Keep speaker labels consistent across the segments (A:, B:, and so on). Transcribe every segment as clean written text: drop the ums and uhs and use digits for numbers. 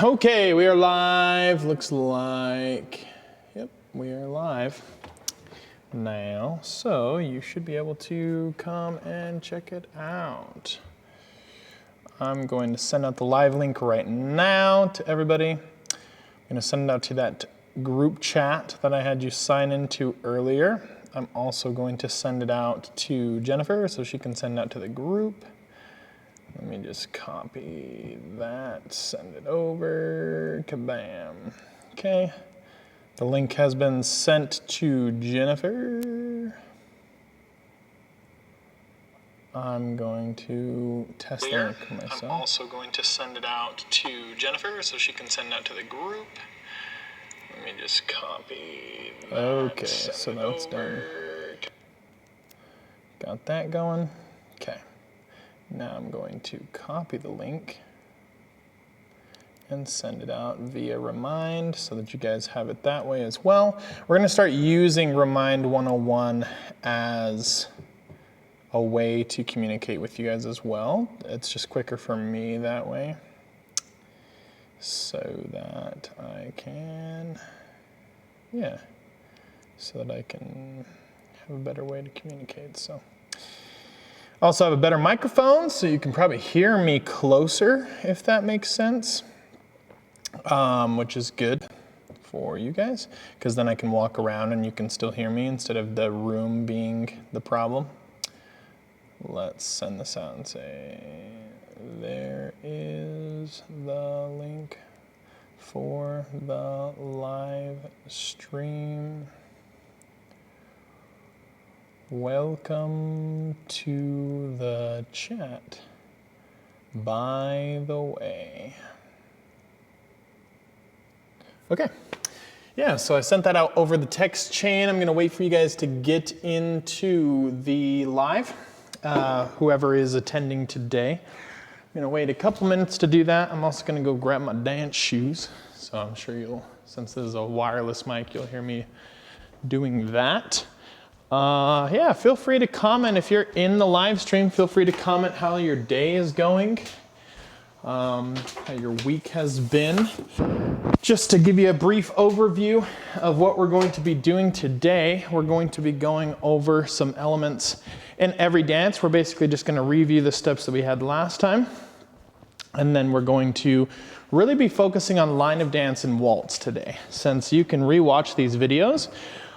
A: Okay, we are live. Looks like, yep, we are live now. So you should be able to come and check it out. I'm going to send out the live link right now to everybody. I'm going to send it out to that group chat that I had you sign into earlier. I'm also going to send it out to Jennifer so she can send it out to the group. Let me just copy that, send it over, kabam. Okay, the link has been sent to Jennifer. I'm going to test the link myself. I'm also going to send it out to Jennifer so she can send it out to the group. Let me just copy that. Okay, so that's done. Got that going. Okay. Now I'm going to copy the link and send it out via Remind so that you guys have it that way as well. We're going to start using Remind 101 as a way to communicate with you guys as well. It's just quicker for me that way so that I can, so that I can have a better way to communicate. So. Also have a better microphone, so you can probably hear me closer, if that makes sense, which is good for you guys, because then I can walk around and you can still hear me instead of the room being the problem. Let's send this out and say, there is the link for the live stream. Welcome to the chat, by the way. Okay, yeah, so I sent that out over the text chain. I'm gonna wait for you guys to get into the live, whoever is attending today. I'm gonna wait a couple minutes to do that. I'm also gonna go grab my dance shoes. So I'm sure you'll, since this is a wireless mic, you'll hear me doing that. Yeah, feel free to comment if you're in the live stream. Feel free to comment how your day is going, how your week has been. Just to give you a brief overview of what we're going to be doing today, we're going to be going over some elements in every dance. We're basically just going to review the steps that we had last time. And then we're going to really be focusing on line of dance and waltz today. Since you can rewatch these videos,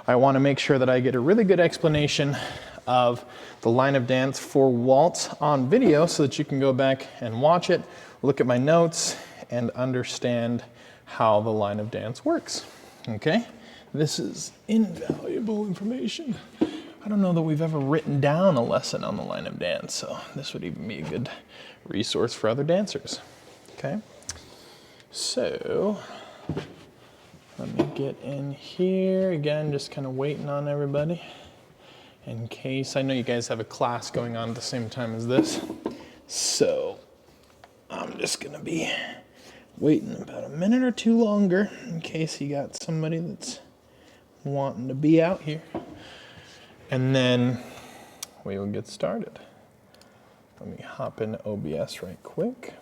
A: I want to make sure that I get a really good explanation of the line of dance for waltz on video so that you can go back and watch it, look at my notes, and understand how the line of dance works. Okay? This is invaluable information. I don't know that we've ever written down a lesson on the line of dance, so this would even be a good resource for other dancers. Okay? So, let me get in here. Again, just kind of waiting on everybody in case. I know you guys have a class going on at the same time as this. So I'm just going to be waiting about a minute or two longer in case you got somebody that's wanting to be out here. And then we will get started. Let me hop into OBS right quick.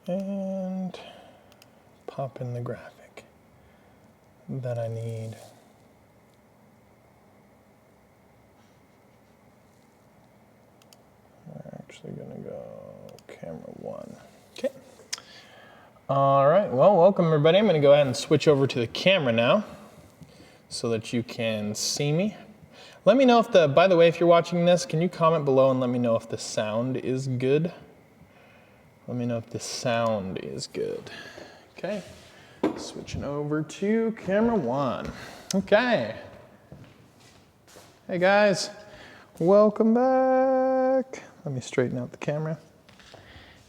A: And pop in the graphic that I need. We're actually gonna go camera 1. Okay. All right, well, welcome everybody. I'm gonna go ahead and switch over to the camera now so that you can see me. Let me know if by the way, if you're watching this, can you comment below and let me know if the sound is good? Let me know if the sound is good. Okay, switching over to camera 1. Okay. Hey guys, welcome back. Let me straighten out the camera.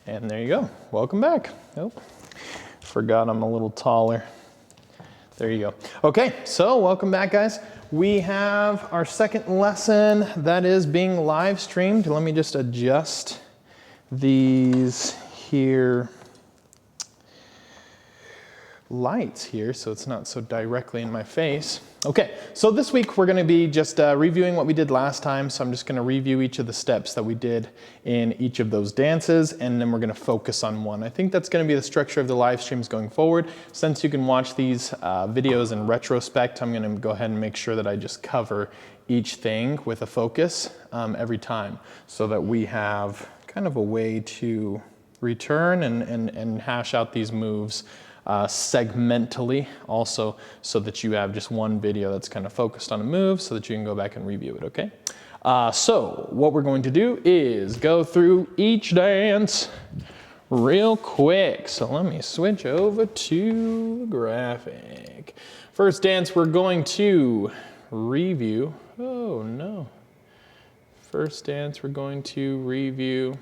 A: And there you go, welcome back. Oh, forgot I'm a little taller. There you go. Okay, so welcome back guys. We have our second lesson that is being live streamed. Let me just adjust these here. lights here so it's not so directly in my face. Okay, so this week we're going to be just reviewing what we did last time. So I'm just going to review each of the steps that we did in each of those dances, and then we're going to focus on one. I think that's going to be the structure of the live streams going forward. Since you can watch these videos in retrospect, I'm going to go ahead and make sure that I just cover each thing with a focus every time, so that we have kind of a way to return and hash out these moves segmentally also, so that you have just one video that's kind of focused on a move so that you can go back and review it, okay? So what we're going to do is go through each dance real quick. So let me switch over to the graphic. First dance we're going to review. Oh no. First dance we're going to review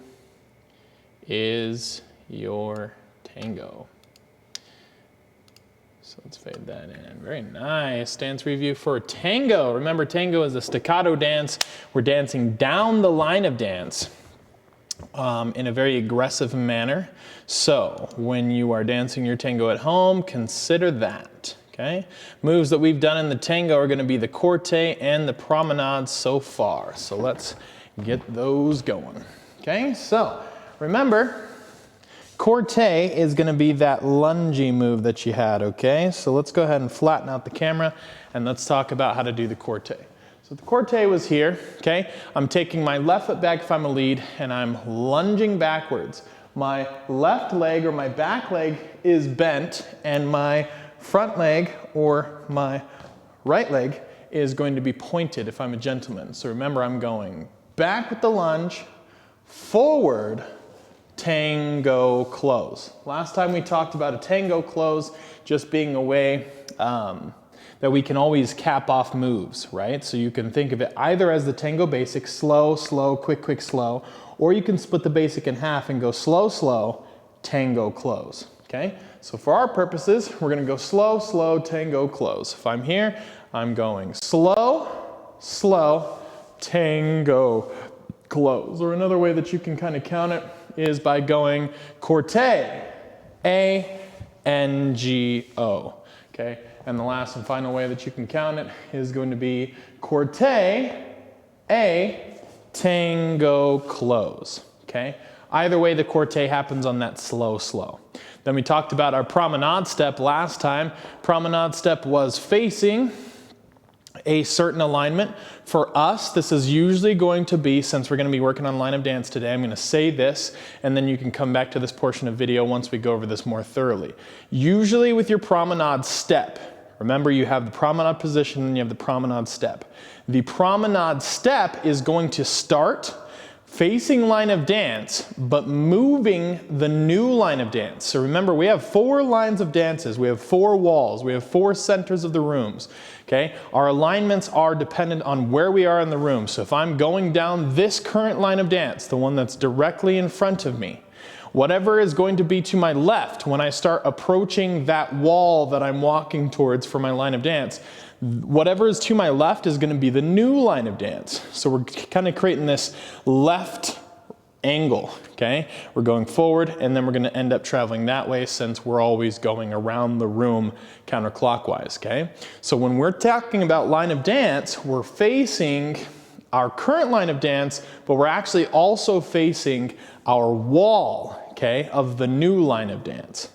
A: is your tango. So let's fade that in. Very nice. Dance review for tango. Remember, tango is a staccato dance. We're dancing down the line of dance in a very aggressive manner. So when you are dancing your tango at home, consider that. Okay? Moves that we've done in the tango are going to be the corte and the promenade so far. So let's get those going. Okay? So remember, corte is going to be that lungy move that you had, okay? So let's go ahead and flatten out the camera and let's talk about how to do the corte. So the corte was here, okay? I'm taking my left foot back if I'm a lead and I'm lunging backwards. My left leg or my back leg is bent and my front leg or my right leg is going to be pointed if I'm a gentleman. So remember, I'm going back with the lunge, forward, tango close. Last time we talked about a tango close just being a way that we can always cap off moves, right? So you can think of it either as the tango basic, slow, slow, quick, quick, slow, or you can split the basic in half and go slow, slow, tango close, okay? So for our purposes, we're gonna go slow, slow, tango close. If I'm here, I'm going slow, slow, tango close. Or another way that you can kind of count it is by going corte, A-N-G-O, okay? And the last and final way that you can count it is going to be corte, A, tango close, okay? Either way, the corte happens on that slow, slow. Then we talked about our promenade step last time. Promenade step was facing a certain alignment. For us, this is usually going to be, since we're going to be working on line of dance today, I'm going to say this, and then you can come back to this portion of video once we go over this more thoroughly. Usually with your promenade step, remember you have the promenade position and you have the promenade step. The promenade step is going to start facing line of dance, but moving the new line of dance. So remember, we have 4 lines of dances, we have 4 walls, we have 4 centers of the rooms, okay? Our alignments are dependent on where we are in the room. So if I'm going down this current line of dance, the one that's directly in front of me, whatever is going to be to my left when I start approaching that wall that I'm walking towards for my line of dance, whatever is to my left is going to be the new line of dance. So we're kind of creating this left angle, okay? We're going forward and then we're going to end up traveling that way since we're always going around the room counterclockwise, okay? So when we're talking about line of dance, we're facing our current line of dance, but we're actually also facing our wall, okay, of the new line of dance.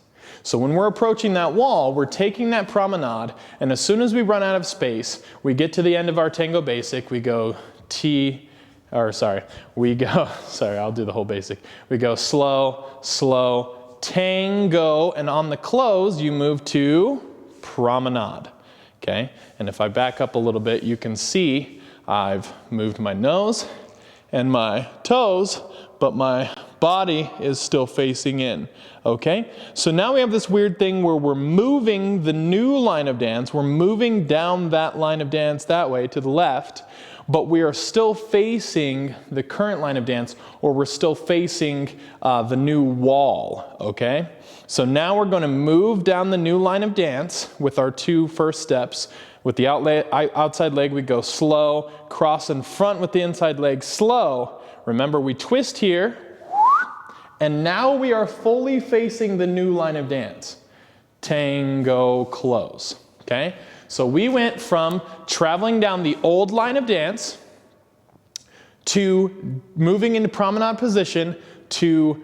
A: So when we're approaching that wall, we're taking that promenade, and as soon as we run out of space, we get to the end of our tango basic, we go I'll do the whole basic. We go slow, slow, tango, and on the close, you move to promenade, okay? And if I back up a little bit, you can see I've moved my nose and my toes, but my body is still facing in, okay? So now we have this weird thing where we're moving the new line of dance, we're moving down that line of dance that way to the left, but we are still facing the current line of dance, or we're still facing the new wall, okay? So now we're going to move down the new line of dance with our 2 first steps. With the outside leg, we go slow, cross in front with the inside leg, slow. Remember, we twist here, and now we are fully facing the new line of dance. tango, close, okay? So we went from traveling down the old line of dance to moving into promenade position to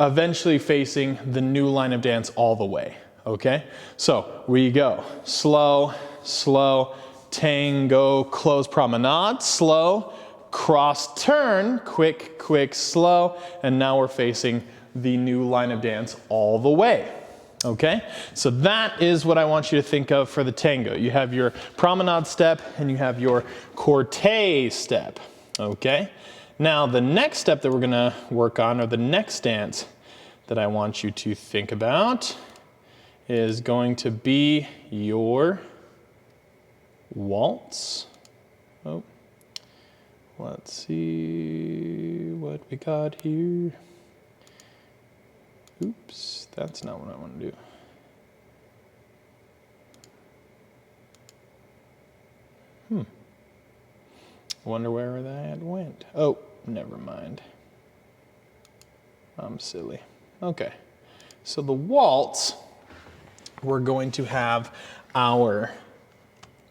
A: eventually facing the new line of dance all the way, okay? So we go slow, slow, tango, close, promenade, slow, cross, turn, quick, quick, slow, and now we're facing the new line of dance all the way. Okay, so that is what I want you to think of for the tango. You have your promenade step and you have your cortege step. Okay, now the next step that we're gonna work on, or the next dance that I want you to think about, is going to be your waltz. Oh, let's see what we got here. Oops, that's not what I want to do. Wonder where that went. Oh, never mind. I'm silly. Okay, so the waltz, we're going to have our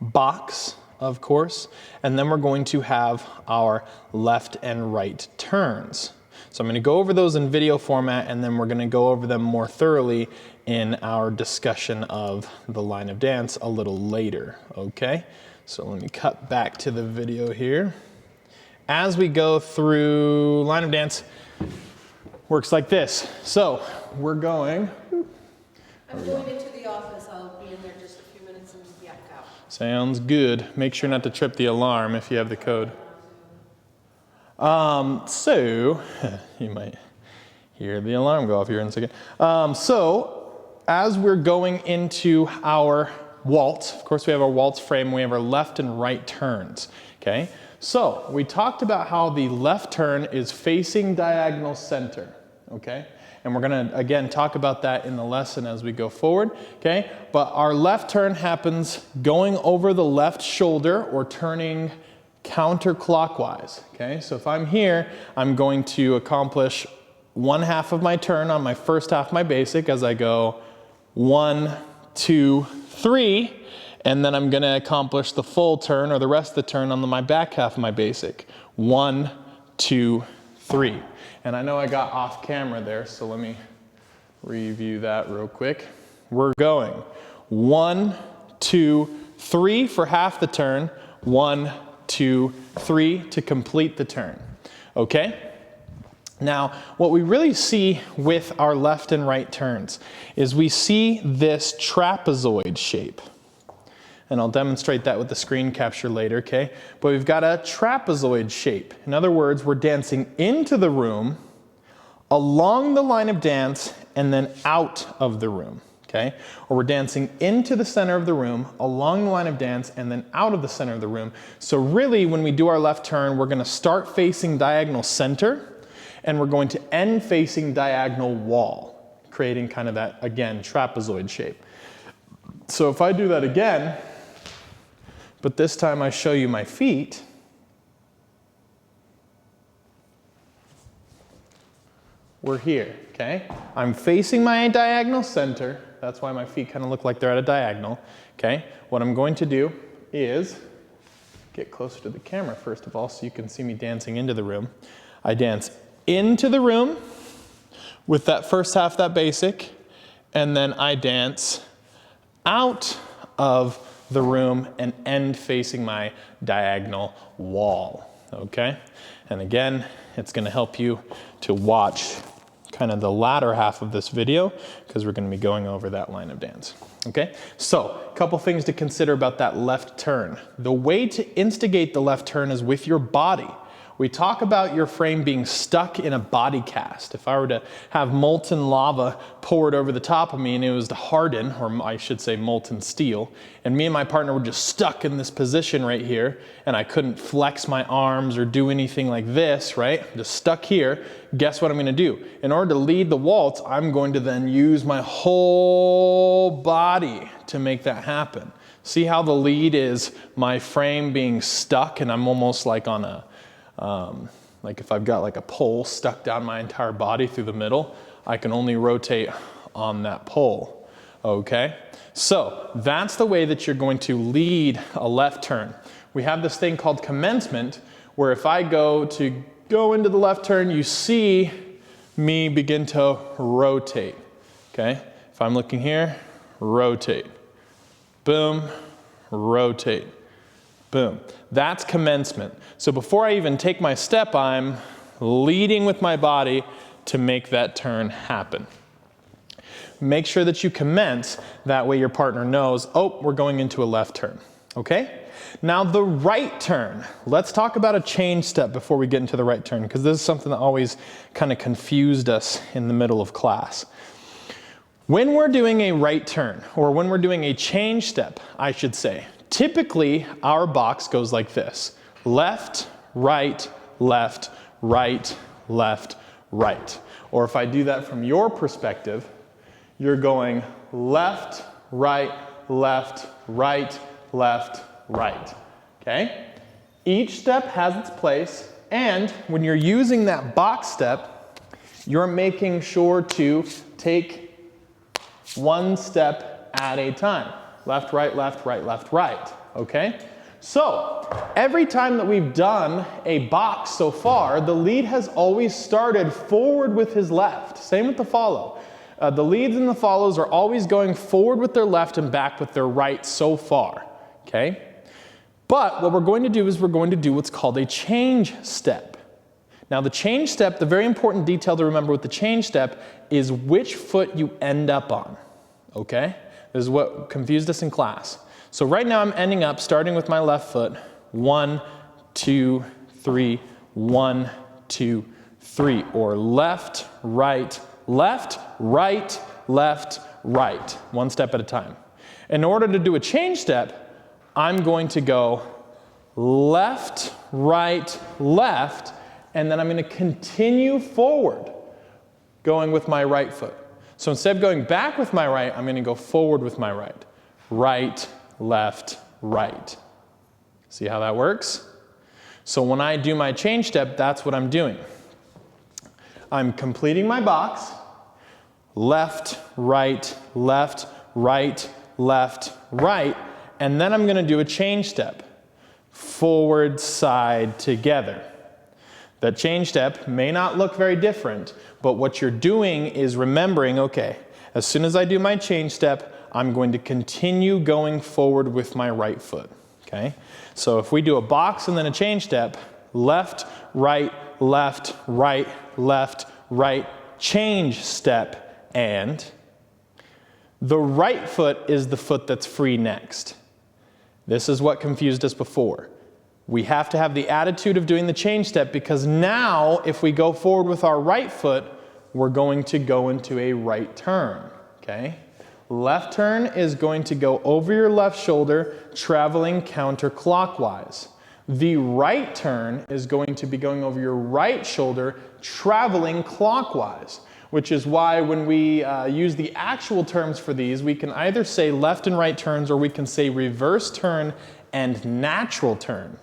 A: box, of course, and then we're going to have our left and right turns. So I'm going to go over those in video format, and then we're going to go over them more thoroughly in our discussion of the line of dance a little later, okay? So let me cut back to the video here. As we go through line of dance, works like this. So we're going.
B: I'm going into the office. I'll be in there just a few minutes and be back out.
A: Sounds good. Make sure not to trip the alarm if you have the code. So, you might hear the alarm go off here in a second. So, as we're going into our waltz, of course we have our waltz frame, we have our left and right turns, okay? So, we talked about how the left turn is facing diagonal center, okay? And we're gonna, again, talk about that in the lesson as we go forward, okay? But our left turn happens going over the left shoulder or turning counterclockwise, okay? So if I'm here, I'm going to accomplish one half of my turn on my first half of my basic as I go 1, 2, 3, and then I'm gonna accomplish the full turn or the rest of the turn on my back half of my basic. 1, 2, 3. And I know I got off camera there, so let me review that real quick. We're going 1, 2, 3 for half the turn, 1, 2, 3 to complete the turn, okay? Now, what we really see with our left and right turns is we see this trapezoid shape. And I'll demonstrate that with the screen capture later, okay? But we've got a trapezoid shape. In other words, we're dancing into the room, along the line of dance, and then out of the room. Okay? Or we're dancing into the center of the room, along the line of dance, and then out of the center of the room. So really, when we do our left turn, we're gonna start facing diagonal center, and we're going to end facing diagonal wall, creating kind of that, again, trapezoid shape. So if I do that again, but this time I show you my feet, we're here, okay? I'm facing my diagonal center. That's why my feet kind of look like they're at a diagonal, okay? What I'm going to do is get closer to the camera first of all so you can see me dancing into the room. I dance into the room with that first half, that basic, and then I dance out of the room and end facing my diagonal wall, okay? And again, it's gonna help you to watch kind of the latter half of this video because we're going to be going over that line of dance. Okay, so a couple things to consider about that left turn. The way to instigate the left turn is with your body. We talk about your frame being stuck in a body cast. If I were to have molten lava poured over the top of me and it was to harden, or I should say molten steel, and me and my partner were just stuck in this position right here, and I couldn't flex my arms or do anything like this, right? Just stuck here, guess what I'm gonna do? In order to lead the waltz, I'm going to then use my whole body to make that happen. See how the lead is my frame being stuck and I'm almost like on a, like if I've got like a pole stuck down my entire body through the middle, I can only rotate on that pole. Okay? So that's the way that you're going to lead a left turn. We have this thing called commencement, where if I go into the left turn, you see me begin to rotate. Okay? If I'm looking here, rotate. Boom, rotate. Boom. That's commencement. So before I even take my step, I'm leading with my body to make that turn happen. Make sure that you commence, that way your partner knows, oh, we're going into a left turn. Okay? Now the right turn. Let's talk about a change step before we get into the right turn, because this is something that always kind of confused us in the middle of class. When we're doing a right turn, or when we're doing a change step, I should say, typically our box goes like this. Left, right, left, right, left, right. Or if I do that from your perspective, you're going left, right, left, right, left, right. Okay? Each step has its place, and when you're using that box step, you're making sure to take one step at a time. Left, right, left, right, left, right. Okay? So, every time that we've done a box so far, the lead has always started forward with his left. Same with the follow. The leads and the follows are always going forward with their left and back with their right so far. Okay? But what we're going to do is we're going to do what's called a change step. Now the change step, the very important detail to remember with the change step is which foot you end up on. Okay? This is what confused us in class. So right now I'm ending up starting with my left foot. 1, 2, 3, 1, 2, 3. Or left, right, left, right, left, right. One step at a time. In order to do a change step, I'm going to go left, right, left, and then I'm going to continue forward, going with my right foot. So instead of going back with my right, I'm going to go forward with my right. Right, left, right. See how that works? So when I do my change step, that's what I'm doing. I'm completing my box. Left, right, left, right, left, right. And then I'm going to do a change step. Forward, side, together. That change step may not look very different, but what you're doing is remembering, okay, as soon as I do my change step, I'm going to continue going forward with my right foot. Okay? So if we do a box and then a change step, left, right, left, right, left, right, change step, and the right foot is the foot that's free next. This is what confused us before. We have to have the attitude of doing the change step because now if we go forward with our right foot, we're going to go into a right turn. Okay? Left turn is going to go over your left shoulder, traveling counterclockwise. The right turn is going to be going over your right shoulder, traveling clockwise, which is why when we use the actual terms for these, we can either say left and right turns or we can say reverse turn and natural turn.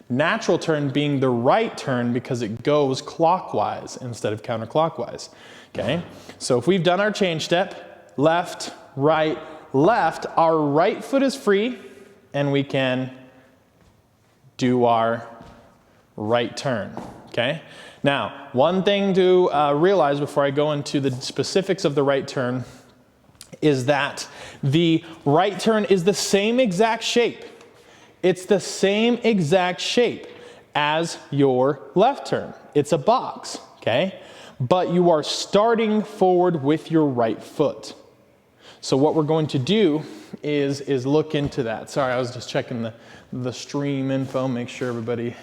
A: Natural turn being the right turn because it goes clockwise instead of counterclockwise. Okay? So if we've done our change step, left, right, left, our right foot is free and we can do our right turn. Okay? Now, one thing to realize before I go into the specifics of the right turn is that the right turn is the same exact shape. It's the same exact shape as your left turn. It's a box, okay? But you are starting forward with your right foot. So what we're going to do is look into that. Sorry, I was just checking the stream info, make sure everybody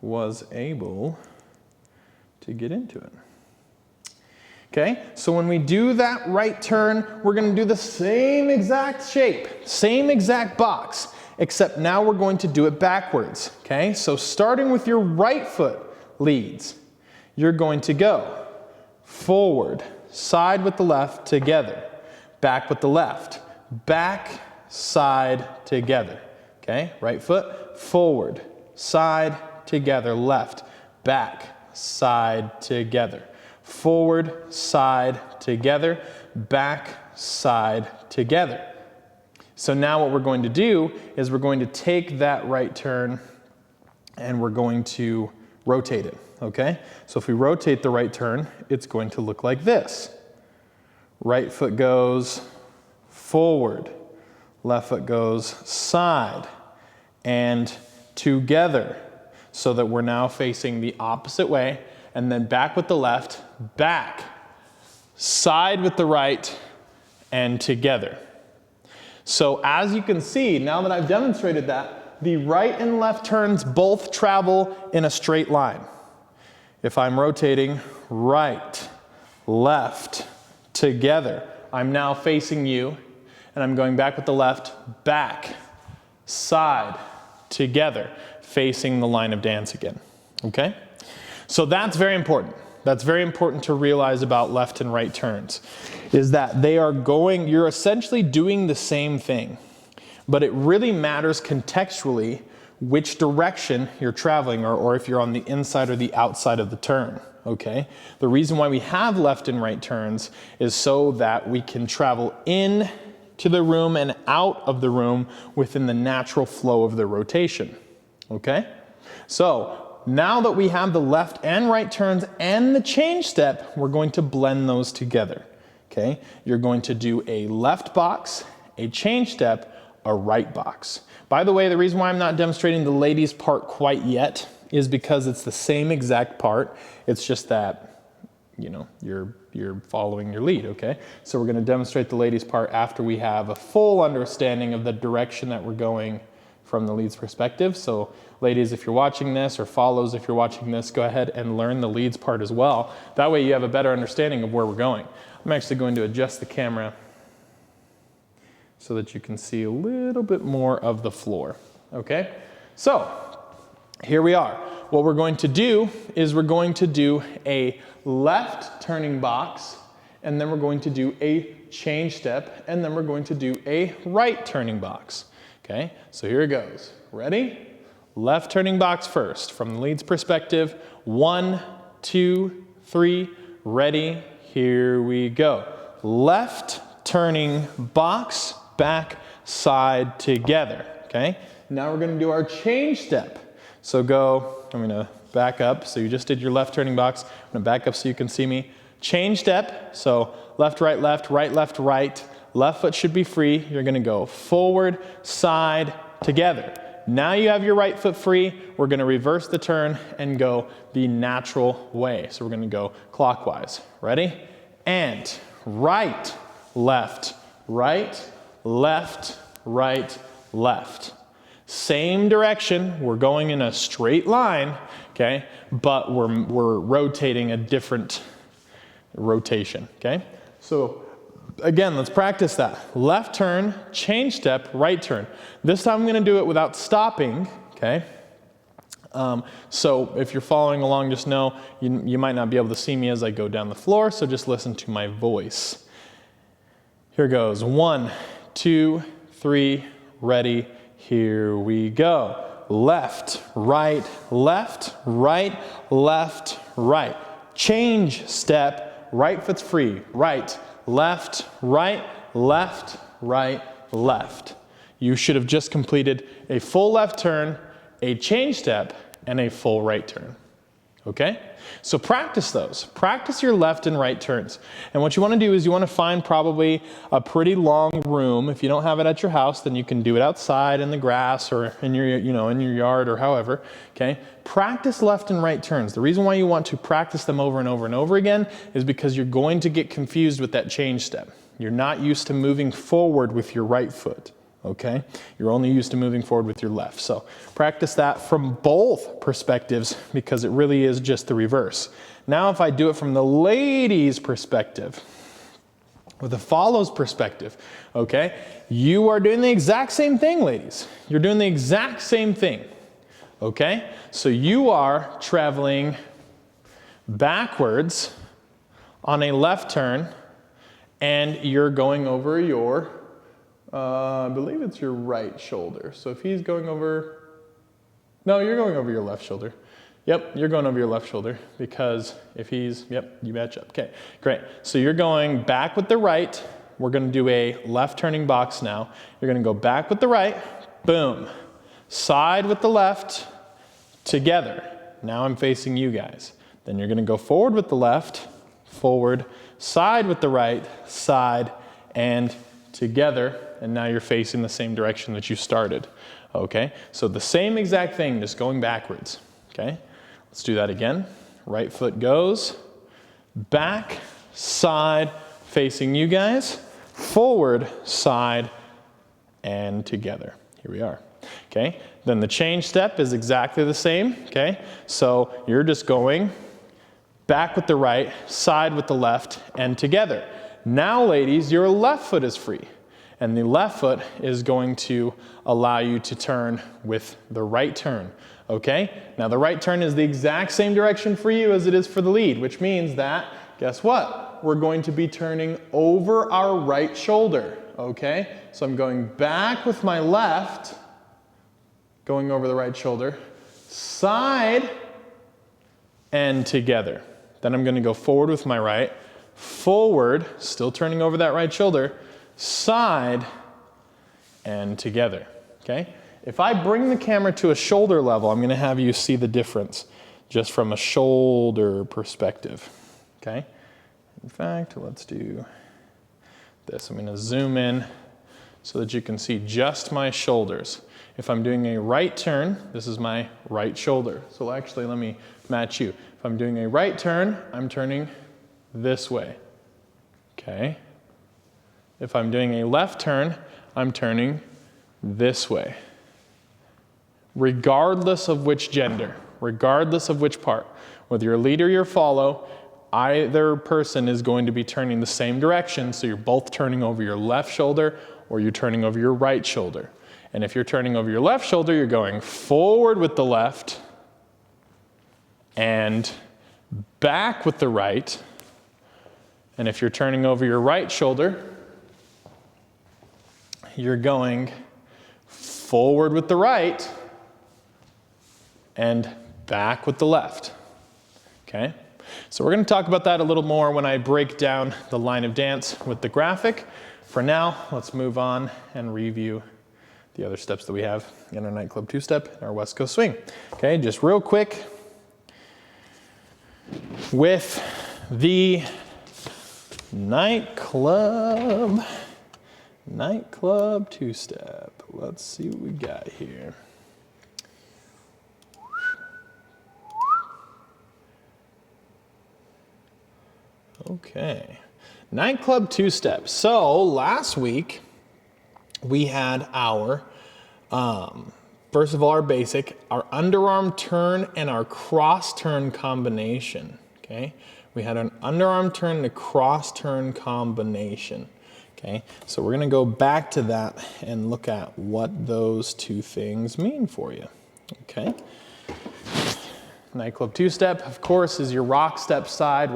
A: was able to get into it. Okay, so when we do that right turn, we're going to do the same exact shape, same exact box, except now we're going to do it backwards. Okay, so starting with your right foot leads, you're going to go forward, side with the left, together, back with the left, back, side, together. Okay, right foot, forward, side, together, left, back, side, together. Forward, side, together, back, side, together. So now what we're going to do is we're going to take that right turn and we're going to rotate it, okay? So if we rotate the right turn, it's going to look like this. Right foot goes forward, left foot goes side and together, so that we're now facing the opposite way, and then back with the left, back, side with the right, and together. So as you can see, now that I've demonstrated that, the right and left turns both travel in a straight line. If I'm rotating right, left, together, I'm now facing you, and I'm going back with the left, back, side, together, facing the line of dance again, okay? So that's very important. That's very important to realize about left and right turns, is that they are going, you're essentially doing the same thing, but it really matters contextually which direction you're traveling, or if you're on the inside or the outside of the turn, okay? The reason why we have left and right turns is so that we can travel in to the room and out of the room within the natural flow of the rotation, okay? So now that we have the left and right turns and the change step, we're going to blend those together, okay? You're going to do a left box, a change step, a right box. By the way, the reason why I'm not demonstrating the ladies part quite yet is because it's the same exact part. It's just that, you know, you're following your lead, okay? So we're going to demonstrate the ladies part after we have a full understanding of the direction that we're going from the leads perspective. So ladies, if you're watching this, or follows if you're watching this, go ahead and learn the leads part as well. That way you have a better understanding of where we're going. I'm actually going to adjust the camera so that you can see a little bit more of the floor, okay? So here we are. What we're going to do is we're going to do a left turning box, and then we're going to do a change step, and then we're going to do a right turning box. Okay, so here it goes. Ready? Left turning box first. From the leads perspective, 1, 2, 3, ready, here we go. Left turning box, back, side, together. Okay, now we're going to do our change step. So go, I'm going to back up. So you just did your left turning box. I'm going to back up so you can see me. Change step, so left, right, left, right. Left foot should be free. You're going to go forward, side, together. Now you have your right foot free. We're going to reverse the turn and go the natural way. So we're going to go clockwise. Ready? And right, left, right, left, right, left. Same direction. We're going in a straight line, okay? But we're rotating a different rotation, okay? So again, let's practice that. Left turn, change step, right turn. This time I'm going to do it without stopping, okay? So if you're following along, just know you might not be able to see me as I go down the floor, so just listen to my voice. Here goes. 1, 2, 3, ready, here we go. Left, right, left, right, left, right. Change step, right foot's free, right, left, right, left, right, left. You should have just completed a full left turn, a change step, and a full right turn. Okay? So practice those. Practice your left and right turns. And what you want to do is you want to find probably a pretty long room. If you don't have it at your house, then you can do it outside in the grass or in your, in your yard or however. Okay? Practice left and right turns. The reason why you want to practice them over and over and over again is because you're going to get confused with that change step. You're not used to moving forward with your right foot. Okay? You're only used to moving forward with your left. So practice that from both perspectives because it really is just the reverse. Now if I do it from the ladies' perspective, with the follows perspective, okay? You are doing the exact same thing, ladies. You're doing the exact same thing, okay? So you are traveling backwards on a left turn and you're going over your I believe it's your right shoulder. So if he's going over, no, you're going over your left shoulder. Yep, you're going over your left shoulder because if he's, yep, you match up. Okay, great. So you're going back with the right. We're going to do a left turning box now. You're going to go back with the right, boom. Side with the left, together. Now I'm facing you guys. Then you're going to go forward with the left, forward, side with the right, side, and together. And now you're facing the same direction that you started. Okay, so the same exact thing, just going backwards. Okay, let's do that again. Right foot goes, back, side, facing you guys, forward, side, and together. Here we are. Okay, then the change step is exactly the same. Okay, so you're just going back with the right, side with the left, and together. Now, ladies, your left foot is free. And the left foot is going to allow you to turn with the right turn, okay? Now the right turn is the exact same direction for you as it is for the lead, which means that, guess what? We're going to be turning over our right shoulder, okay? So I'm going back with my left, going over the right shoulder, side, and together. Then I'm going to go forward with my right, forward, still turning over that right shoulder, side, and together, okay? If I bring the camera to a shoulder level, I'm gonna have you see the difference just from a shoulder perspective, okay? In fact, let's do this. I'm gonna zoom in so that you can see just my shoulders. If I'm doing a right turn, this is my right shoulder. So actually, let me match you. If I'm doing a right turn, I'm turning this way, okay? If I'm doing a left turn, I'm turning this way. Regardless of which gender, regardless of which part, whether you're a lead or you're follow, either person is going to be turning the same direction, so you're both turning over your left shoulder or you're turning over your right shoulder. And if you're turning over your left shoulder, you're going forward with the left and back with the right. And if you're turning over your right shoulder, you're going forward with the right and back with the left, okay? So we're gonna talk about that a little more when I break down the line of dance with the graphic. For now, let's move on and review the other steps that we have in our nightclub two-step and our West Coast swing. Okay, just real quick, with the nightclub two-step. Let's see what we got here. Okay, nightclub two-step. So last week we had our, first of all, our basic, our underarm turn and our cross turn combination, okay? We had an underarm turn and a cross turn combination. Okay, so we're gonna go back to that and look at what those two things mean for you, okay? Nightclub two-step, of course, is your rock, step, side,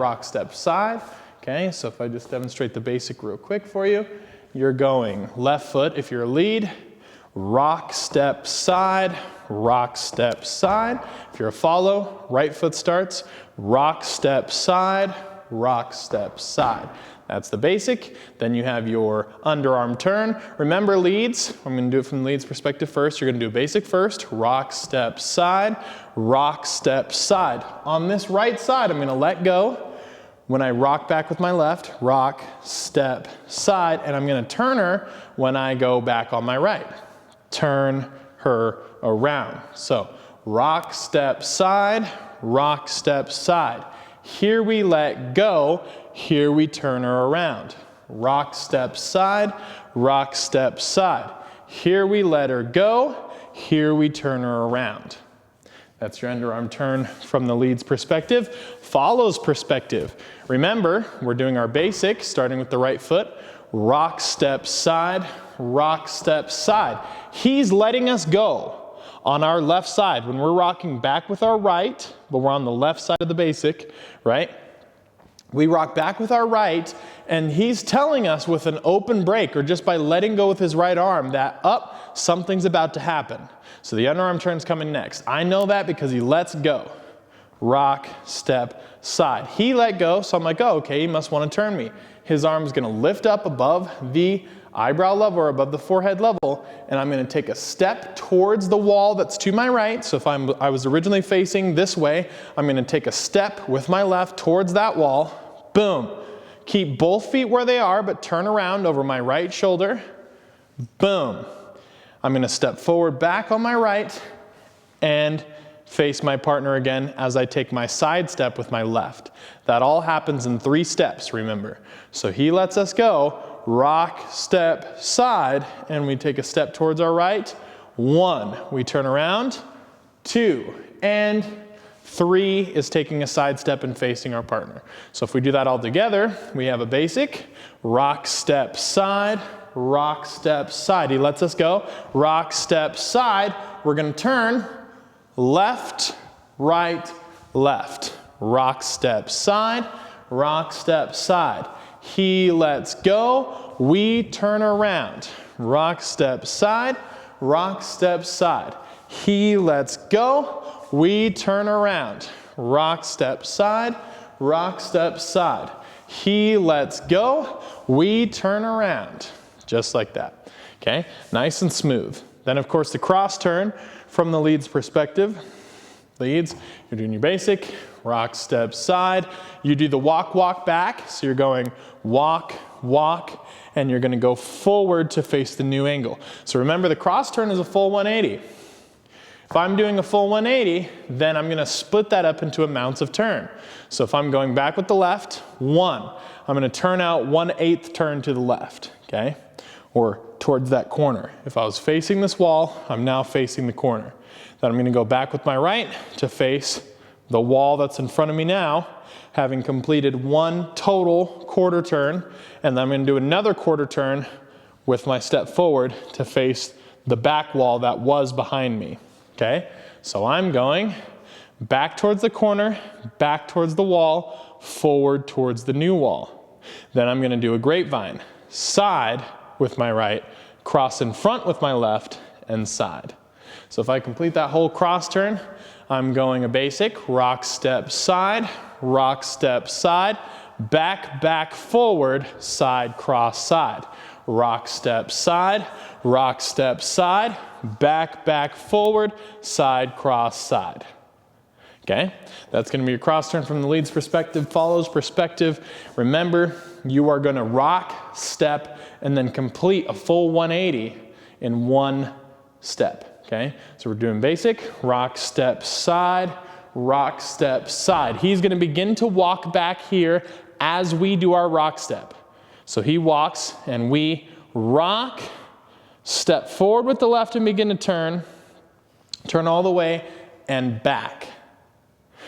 A: okay? So if I just demonstrate the basic real quick for you, you're going left foot if you're a lead, rock, step, side. If you're a follow, right foot starts, rock, step, side. That's the basic. Then you have your underarm turn. Remember leads, I'm gonna do it from the leads perspective first. You're gonna do basic first, rock, step, side. On this right side, I'm gonna let go. When I rock back with my left, rock, step, side, and I'm gonna turn her when I go back on my right. Turn her around. So rock, step, side. Here we let go, here we turn her around. Rock, step, side. Here we let her go, here we turn her around. That's your underarm turn from the lead's perspective. Follow's perspective. Remember, we're doing our basic, starting with the right foot. Rock, step, side. He's letting us go on our left side. When we're rocking back with our right, but we're on the left side of the basic, right? We rock back with our right, and he's telling us with an open break, or just by letting go with his right arm, that something's about to happen. So the underarm turn's coming next. I know that because he lets go. rock, step, side. He let go, so I'm like, oh, okay, he must want to turn me. His arm is going to lift up above the eyebrow level or above the forehead level, and I'm going to take a step towards the wall that's to my right. So if I was originally facing this way, I'm going to take a step with my left towards that wall. Boom. Keep both feet where they are, but turn around over my right shoulder. Boom. I'm going to step forward back on my right and face my partner again as I take my side step with my left. That all happens in 3 steps, remember. So he lets us go, rock, step, side, and we take a step towards our right. 1, we turn around. 2, and 3 is taking a side step and facing our partner. So if we do that all together, we have a basic rock, step, side, rock, step, side. He lets us go, rock, step, side. We're going to turn left, right, left. Rock, step, side, rock, step, side. He lets go, we turn around. Rock, step, side, rock, step, side. He lets go, we turn around. Rock, step, side, rock, step, side. He lets go, we turn around. Just like that. Okay, nice and smooth. Then of course the cross turn from the lead's perspective. Leads, you're doing your basic, rock, step, side. You do the walk, walk back. So you're going walk, walk, and you're going to go forward to face the new angle. So remember, the cross turn is a full 180. If I'm doing a full 180, then I'm going to split that up into amounts of turn. So if I'm going back with the left, 1. I'm going to turn out 1/8 turn to the left, okay? Or towards that corner. If I was facing this wall, I'm now facing the corner. Then I'm going to go back with my right to face the wall that's in front of me now, having completed 1 total quarter turn, and then I'm going to do another quarter turn with my step forward to face the back wall that was behind me. Okay? So I'm going back towards the corner, back towards the wall, forward towards the new wall. Then I'm going to do a grapevine, side with my right, cross in front with my left, and side. So if I complete that whole cross turn, I'm going a basic rock, step, side, back, back, forward, side, cross, side. Rock, step, side, back, back, forward, side, cross, side. Okay, that's going to be your cross turn from the lead's perspective, follows perspective. Remember, you are going to rock, step, and then complete a full 180 in 1 step. Okay, so we're doing basic, rock, step, side, rock, step, side. He's going to begin to walk back here as we do our rock step. So he walks and we rock, step forward with the left and begin to turn all the way and back.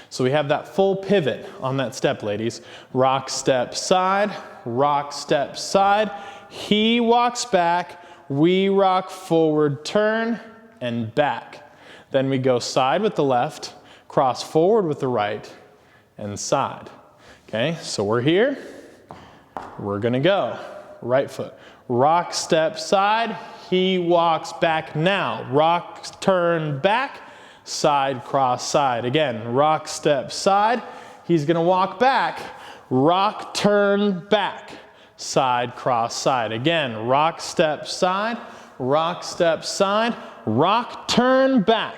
A: So we have that full pivot on that step, ladies. Rock, step, side, rock, step, side. He walks back, we rock forward, turn, and back. Then we go side with the left, cross forward with the right, and side. Okay, so we're here. We're gonna go. Right foot. Rock, step, side. He walks back now. Rock, turn, back. Side, cross, side. Again, rock, step, side. He's gonna walk back. Rock, turn, back. Side, cross, side. Again, rock, step, side. Rock, step, side. Rock, turn, back.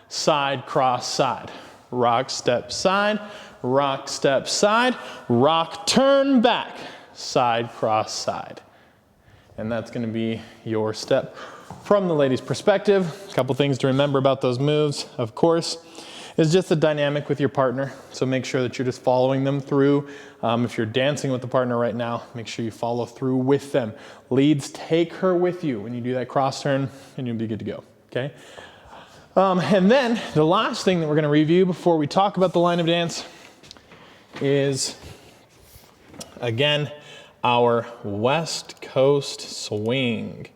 A: Side, cross, side. Rock, step, side. Rock, step, side. Rock, turn, back. Side, cross, side. And that's going to be your step from the lady's perspective. A couple things to remember about those moves, of course, is just the dynamic with your partner. So make sure that you're just following them through. If you're dancing with the partner right now, make sure you follow through with them. Leads, take her with you when you do that cross turn, and you'll be good to go. Okay? And then the last thing that we're going to review before we talk about the line of dance is, again, our West Coast swing.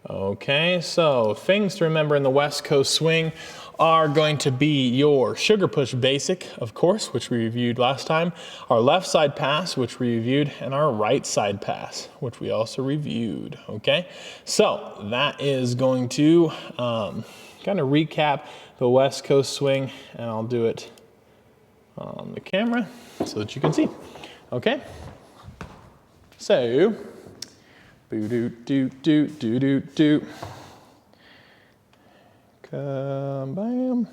A: Okay, so things to remember in the West Coast swing are going to be your sugar push basic, of course, which we reviewed last time, our left side pass, which we reviewed, and our right side pass, which we also reviewed, okay? So that is going to kind of recap the West Coast swing, and I'll do it on the camera so that you can see. Okay? So, boo-doo-doo-doo-doo-doo-doo. Bam.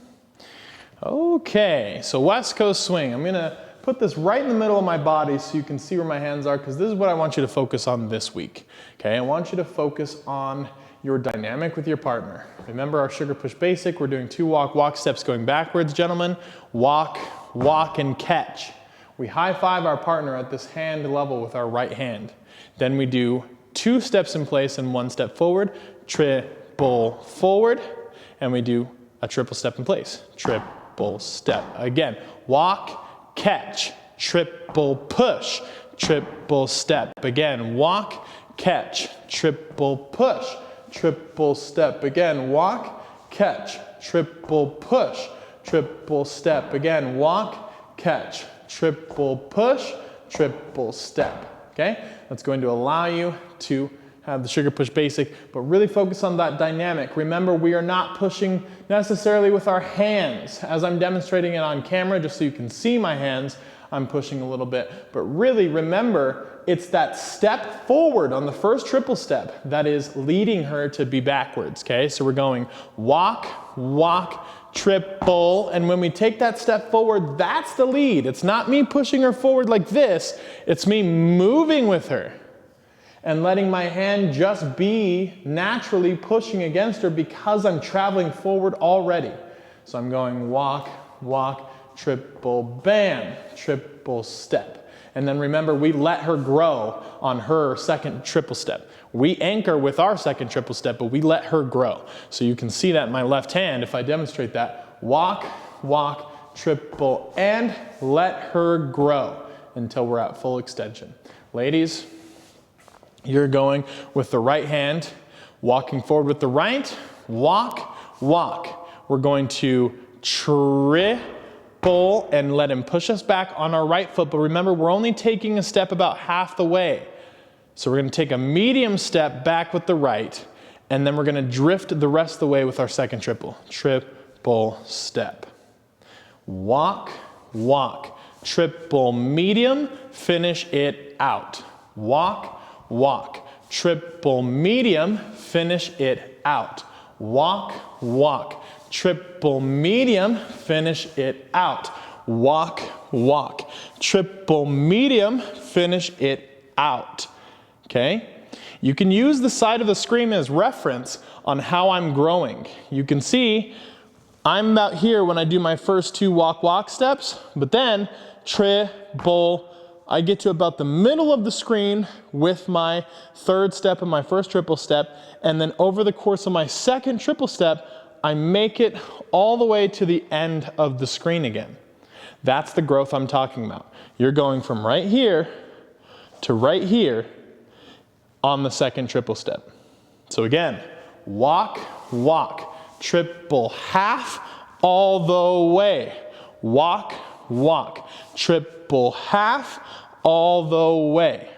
A: Okay, so West Coast swing. I'm gonna put this right in the middle of my body so you can see where my hands are, because this is what I want you to focus on this week. Okay, I want you to focus on your dynamic with your partner. Remember our sugar push basic, we're doing 2 walk steps going backwards, gentlemen. Walk, walk, and catch. We high five our partner at this hand level with our right hand. Then we do 2 steps in place and 1 step forward, triple forward, and we do a triple step in place, triple step. Again, walk, catch, triple push, triple step. Again, walk, catch, triple push, triple step. Again, walk, catch, triple push, triple step. Again, walk, catch, triple push, triple step. Okay? That's going to allow you to have the sugar push basic, but really focus on that dynamic. Remember, we are not pushing necessarily with our hands. As I'm demonstrating it on camera, just so you can see my hands, I'm pushing a little bit. But really, remember, it's that step forward on the first triple step that is leading her to be backwards, okay? So we're going walk, walk, triple, and when we take that step forward, that's the lead. It's not me pushing her forward like this, it's me moving with her and letting my hand just be naturally pushing against her because I'm traveling forward already. So I'm going walk, walk, triple, bam, triple step. And then remember, we let her grow on her second triple step. We anchor with our second triple step, but we let her grow. So you can see that in my left hand if I demonstrate that. Walk, walk, triple, and let her grow until we're at full extension. Ladies, you're going with the right hand, walking forward with the right, walk, walk. We're going to triple and let him push us back on our right foot, but remember, we're only taking a step about half the way. So we're gonna take a medium step back with the right, and then we're gonna drift the rest of the way with our second triple. Triple step. Walk, walk, triple medium, finish it out. Walk, walk, triple medium, finish it out. Walk, walk, triple medium, finish it out. Walk, walk, triple medium, finish it out. Okay? You can use the side of the screen as reference on how I'm growing. You can see I'm about here when I do my first 2 walk steps, but then triple, I get to about the middle of the screen with my third step and my first triple step, and then over the course of my second triple step, I make it all the way to the end of the screen again. That's the growth I'm talking about. You're going from right here to right here on the second triple step. So again, walk, walk, triple half all the way. Walk, walk, triple half all the way.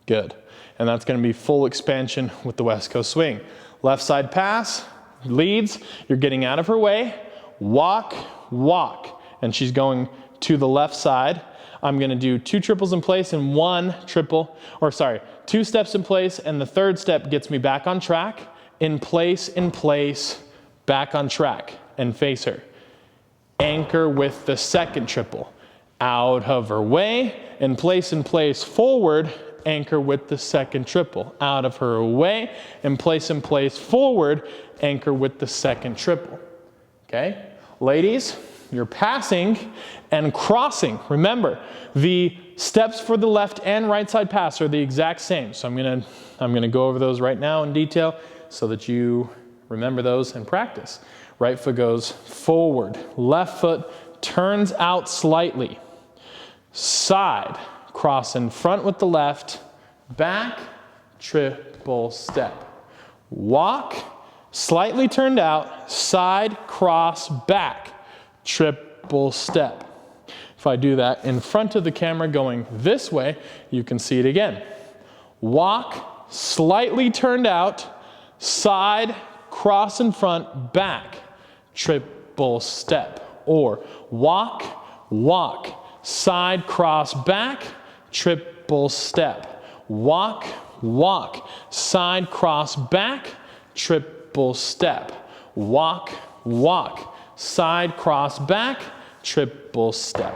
A: Good. And that's going to be full expansion with the West Coast swing. Left side pass, leads, you're getting out of her way. Walk, walk. And she's going to the left side. I'm going to do 2 triples in place and 1 triple, 2 steps in place, and the third step gets me back on track, in place, back on track, and face her. Anchor with the second triple. Out of her way, in place, forward, anchor with the second triple. Out of her way, in place, forward, anchor with the second triple. Okay? Ladies, you're passing and crossing. Remember, the steps for the left and right side pass are the exact same. So I'm gonna go over those right now in detail so that you remember those and practice. Right foot goes forward. Left foot turns out slightly. Side, cross in front with the left. Back, triple step. Walk, slightly turned out. Side, cross, back. Triple step. If I do that in front of the camera going this way, you can see it again. Walk, slightly turned out, side, cross in front, back, triple step. Or walk, walk, side, cross, back, triple step. Walk, walk, side, cross, back, triple step. Walk, walk, side, cross, back, triple step.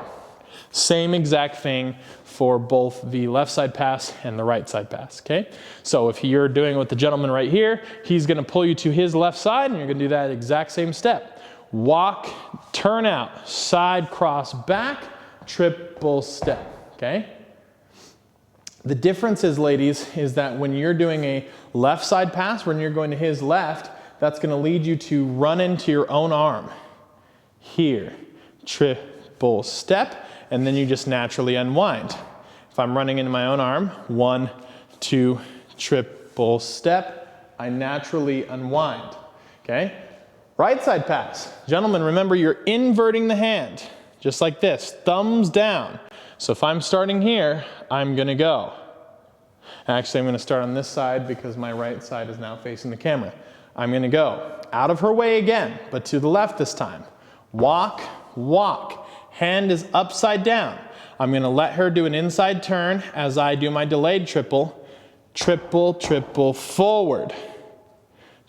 A: Same exact thing for both the left side pass and the right side pass, okay? So if you're doing with the gentleman right here, he's gonna pull you to his left side and you're gonna do that exact same step. Walk, turn out, side, cross, back, triple step, okay? The difference is, ladies, is that when you're doing a left side pass, when you're going to his left, that's gonna lead you to run into your own arm. Here, triple step, and then you just naturally unwind. If I'm running into my own arm, 1, 2, triple step, I naturally unwind, okay? Right side pass. Gentlemen, remember you're inverting the hand, just like this, thumbs down. So if I'm starting here, I'm gonna go. Actually, I'm gonna start on this side because my right side is now facing the camera. I'm gonna go out of her way again, but to the left this time. Walk, walk. Hand is upside down. I'm gonna let her do an inside turn as I do my delayed triple. Triple, triple, forward.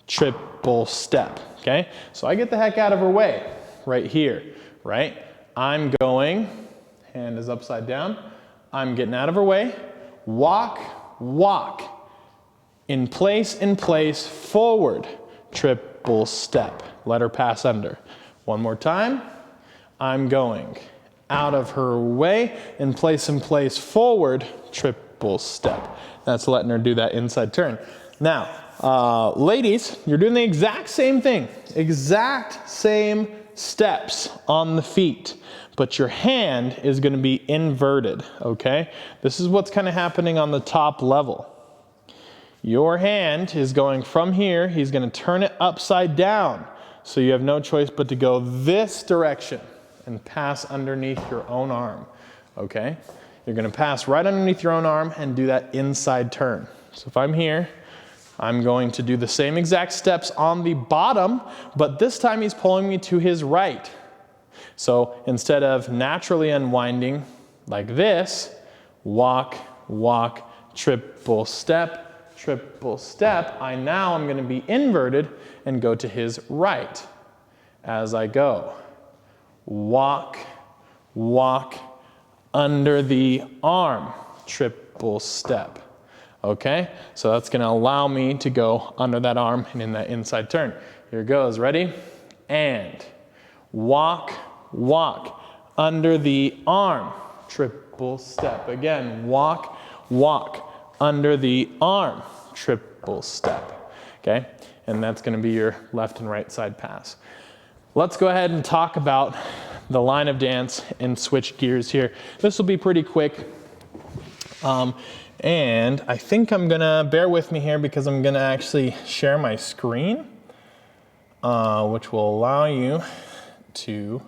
A: Triple step, okay? So I get the heck out of her way, right here, right? I'm going, hand is upside down. I'm getting out of her way. Walk, walk. In place, forward. Triple step. Let her pass under. One more time. I'm going out of her way, in place, forward, triple step. That's letting her do that inside turn. Now, ladies, you're doing the exact same thing, exact same steps on the feet, but your hand is gonna be inverted, okay? This is what's kind of happening on the top level. Your hand is going from here, he's gonna turn it upside down, so you have no choice but to go this direction and pass underneath your own arm, okay? You're gonna pass right underneath your own arm and do that inside turn. So if I'm here, I'm going to do the same exact steps on the bottom, but this time he's pulling me to his right. So instead of naturally unwinding like this, walk, walk, triple step, I now am gonna be inverted and go to his right as I go. Walk, walk, under the arm, triple step, okay? So that's gonna allow me to go under that arm and in that inside turn. Here it goes, ready? And walk, walk, under the arm, triple step. Again, walk, walk, under the arm, triple step, okay? And that's gonna be your left and right side pass. Let's go ahead and talk about the line of dance and switch gears here. This will be pretty quick. And I think I'm gonna, bear with me here because I'm gonna actually share my screen, which will allow you to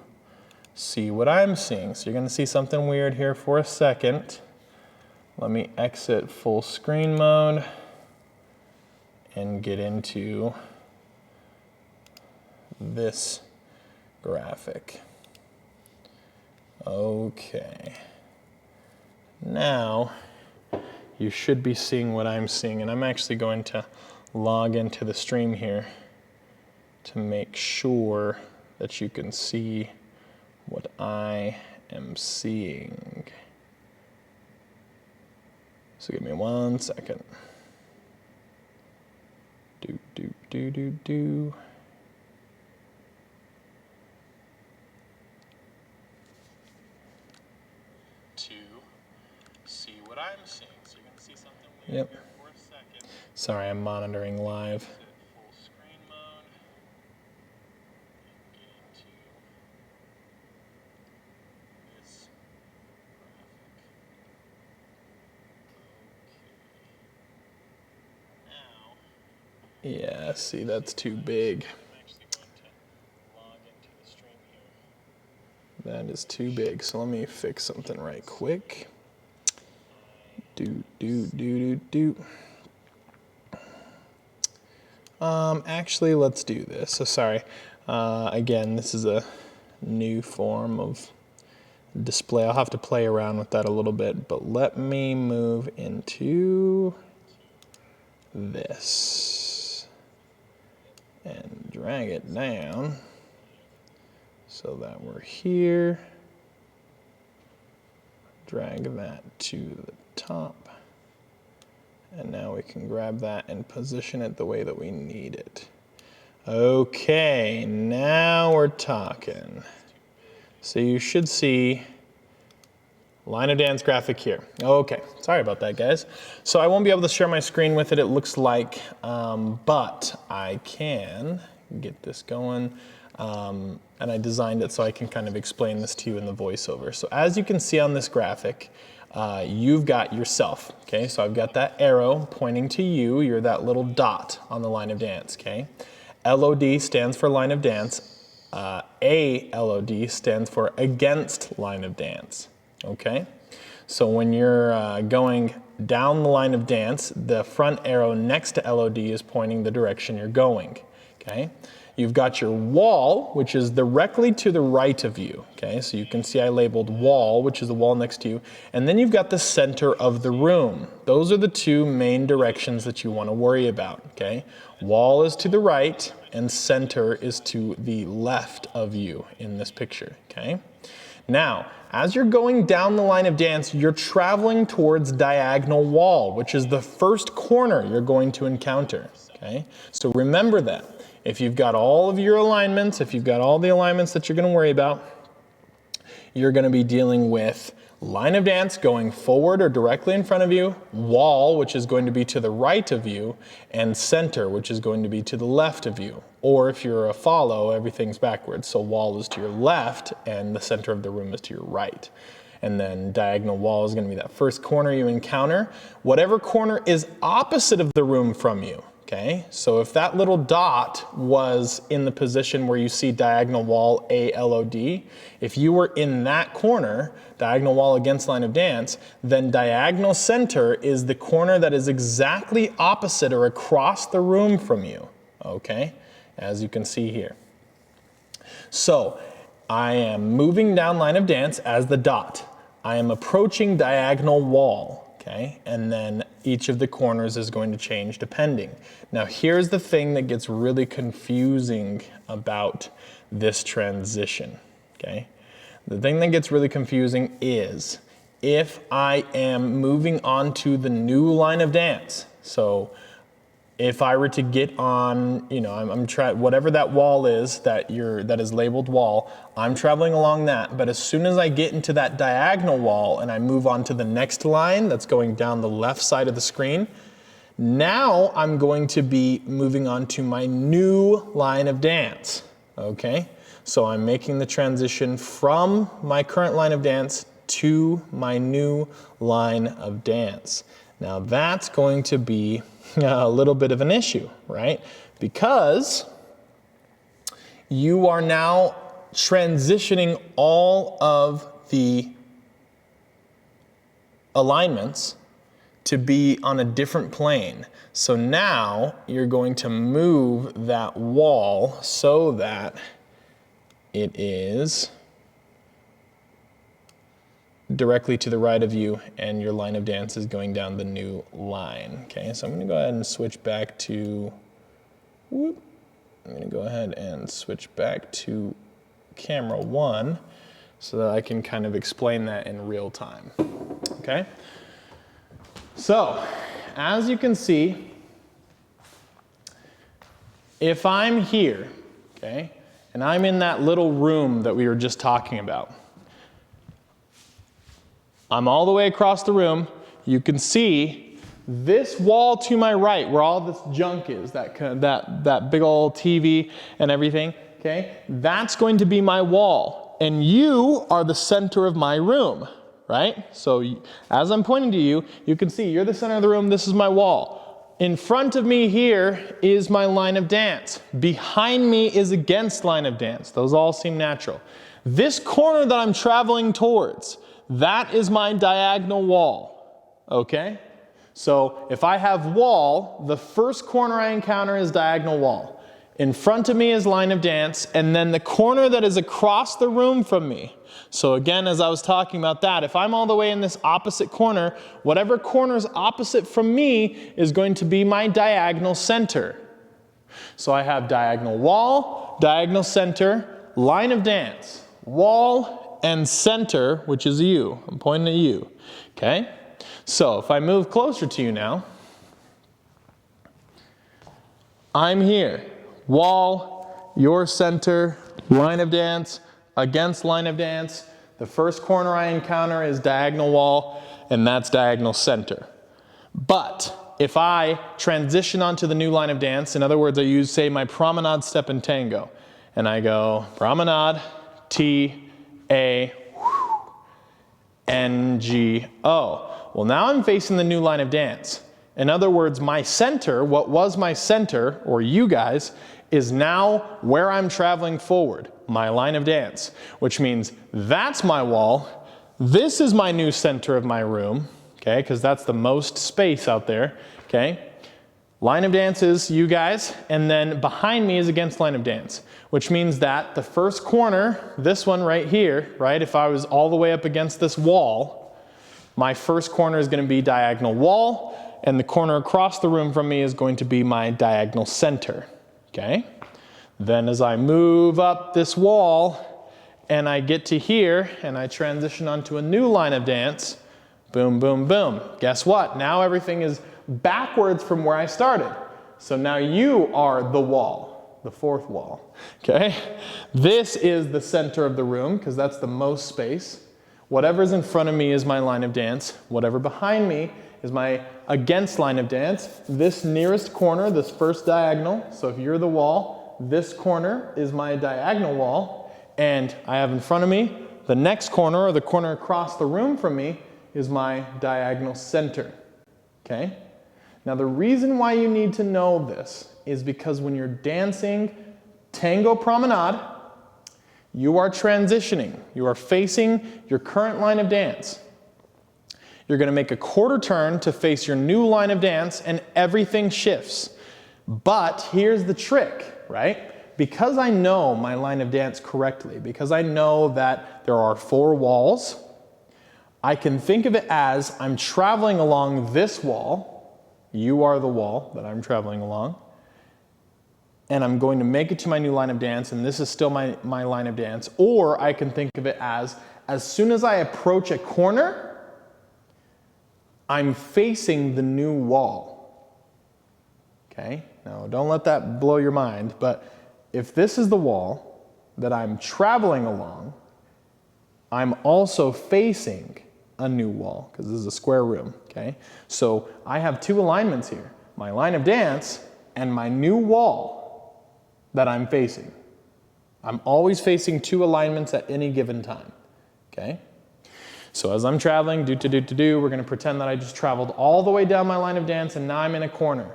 A: see what I'm seeing. So you're gonna see something weird here for a second. Let me exit full screen mode and get into this graphic. Okay. Now you should be seeing what I'm seeing, and I'm actually going to log into the stream here to make sure that you can see what I am seeing. So give me 1 second. To see what I'm seeing. So you're going to see something weird here for a second. Sorry, I'm monitoring live. Full screen mode. And get into this graphic. Okay. Now. Yeah, see, that's too big. I'm actually going to log into the stream here. That is too big, so let me fix something right quick. Actually, let's do this. So sorry. Again, this is a new form of display. I'll have to play around with that a little bit, but let me move into this and drag it down so that we're here. Drag that to the top. And now we can grab that and position it the way that we need it. Okay, now we're talking. So you should see line of dance graphic here. Okay, sorry about that, guys. So I won't be able to share my screen with it, it looks like, but I can get this going. And I designed it so I can kind of explain this to you in the voiceover. So as you can see on this graphic, you've got yourself, okay? So I've got that arrow pointing to you. You're that little dot on the line of dance, okay? LOD stands for line of dance. ALOD stands for against line of dance, okay? So when you're going down the line of dance, the front arrow next to LOD is pointing the direction you're going, okay? You've got your wall, which is directly to the right of you, okay? So you can see I labeled wall, which is the wall next to you, and then you've got the center of the room. Those are the two main directions that you want to worry about, okay? Wall is to the right, and center is to the left of you in this picture, okay? Now, as you're going down the line of dance, you're traveling towards diagonal wall, which is the first corner you're going to encounter, okay? So remember that. If you've got all of your alignments, if you've got all the alignments that you're going to worry about, you're going to be dealing with line of dance going forward or directly in front of you, wall, which is going to be to the right of you, and center, which is going to be to the left of you. Or if you're a follow, everything's backwards. So wall is to your left and the center of the room is to your right. And then diagonal wall is going to be that first corner you encounter. Whatever corner is opposite of the room from you. Okay, so if that little dot was in the position where you see diagonal wall ALOD, if you were in that corner, diagonal wall against line of dance, then diagonal center is the corner that is exactly opposite or across the room from you, okay, as you can see here. So I am moving down line of dance as the dot. I am approaching diagonal wall. Okay, and then each of the corners is going to change depending. Now here's the thing that gets really confusing about this transition, okay? The thing that gets really confusing is if I am moving on to the new line of dance. So if I were to get on, you know, I'm trying, whatever that wall is that is labeled wall, I'm traveling along that, but as soon as I get into that diagonal wall and I move on to the next line that's going down the left side of the screen, now I'm going to be moving on to my new line of dance, okay? So I'm making the transition from my current line of dance to my new line of dance. Now that's going to be a little bit of an issue, right? Because you are now transitioning all of the alignments to be on a different plane. So now you're going to move that wall so that it is directly to the right of you and your line of dance is going down the new line. Okay, so I'm going to go ahead and switch back to, I'm going to go ahead and switch back to camera 1 so that I can kind of explain that in real time. Okay, so as you can see, if I'm here, okay, and I'm in that little room that we were just talking about, I'm all the way across the room. You can see this wall to my right where all this junk is, that big old TV and everything, okay? That's going to be my wall. And you are the center of my room, right? So as I'm pointing to you, you can see you're the center of the room, this is my wall. In front of me here is my line of dance. Behind me is against line of dance. Those all seem natural. This corner that I'm traveling towards, that is my diagonal wall, okay? So if I have wall, the first corner I encounter is diagonal wall. In front of me is line of dance, and then the corner that is across the room from me. So again, as I was talking about that, if I'm all the way in this opposite corner, whatever corner is opposite from me is going to be my diagonal center. So I have diagonal wall, diagonal center, line of dance, wall, and center, which is you. I'm pointing at you, okay? So if I move closer to you now, I'm here. Wall, your center, line of dance, against line of dance. The first corner I encounter is diagonal wall, and that's diagonal center. But if I transition onto the new line of dance, in other words, I use, say, my promenade step in tango, and I go promenade, T, A, N, G, O. Well, now I'm facing the new line of dance. In other words, my center, what was my center, or you guys, is now where I'm traveling forward, my line of dance, which means that's my wall. This is my new center of my room, okay, because that's the most space out there, okay? Line of dance is you guys, and then behind me is against line of dance, which means that the first corner, this one right here, right, if I was all the way up against this wall, my first corner is going to be diagonal wall, and the corner across the room from me is going to be my diagonal center. Okay? Then as I move up this wall and I get to here and I transition onto a new line of dance, boom, boom, boom. Guess what? Now everything is backwards from where I started. So now you are the wall, the fourth wall. Okay? This is the center of the room because that's the most space. Whatever's in front of me is my line of dance. Whatever behind me is my against line of dance. This nearest corner, this first diagonal, so if you're the wall, this corner is my diagonal wall, and I have in front of me the next corner, or the corner across the room from me, is my diagonal center. Okay? Now the reason why you need to know this is because when you're dancing tango promenade, you are transitioning. You are facing your current line of dance. You're going to make a quarter turn to face your new line of dance, and everything shifts. But here's the trick, right? Because I know my line of dance correctly, because I know that there are 4 walls, I can think of it as I'm traveling along this wall. You are the wall that I'm traveling along. And I'm going to make it to my new line of dance, and this is still my line of dance. Or I can think of it as soon as I approach a corner, I'm facing the new wall. Okay? Now, don't let that blow your mind, but if this is the wall that I'm traveling along, I'm also facing a new wall, because this is a square room, okay? So I have 2 alignments here, my line of dance and my new wall that I'm facing. I'm always facing 2 alignments at any given time, okay? So as I'm traveling, we're going to pretend that I just traveled all the way down my line of dance, and now I'm in a corner.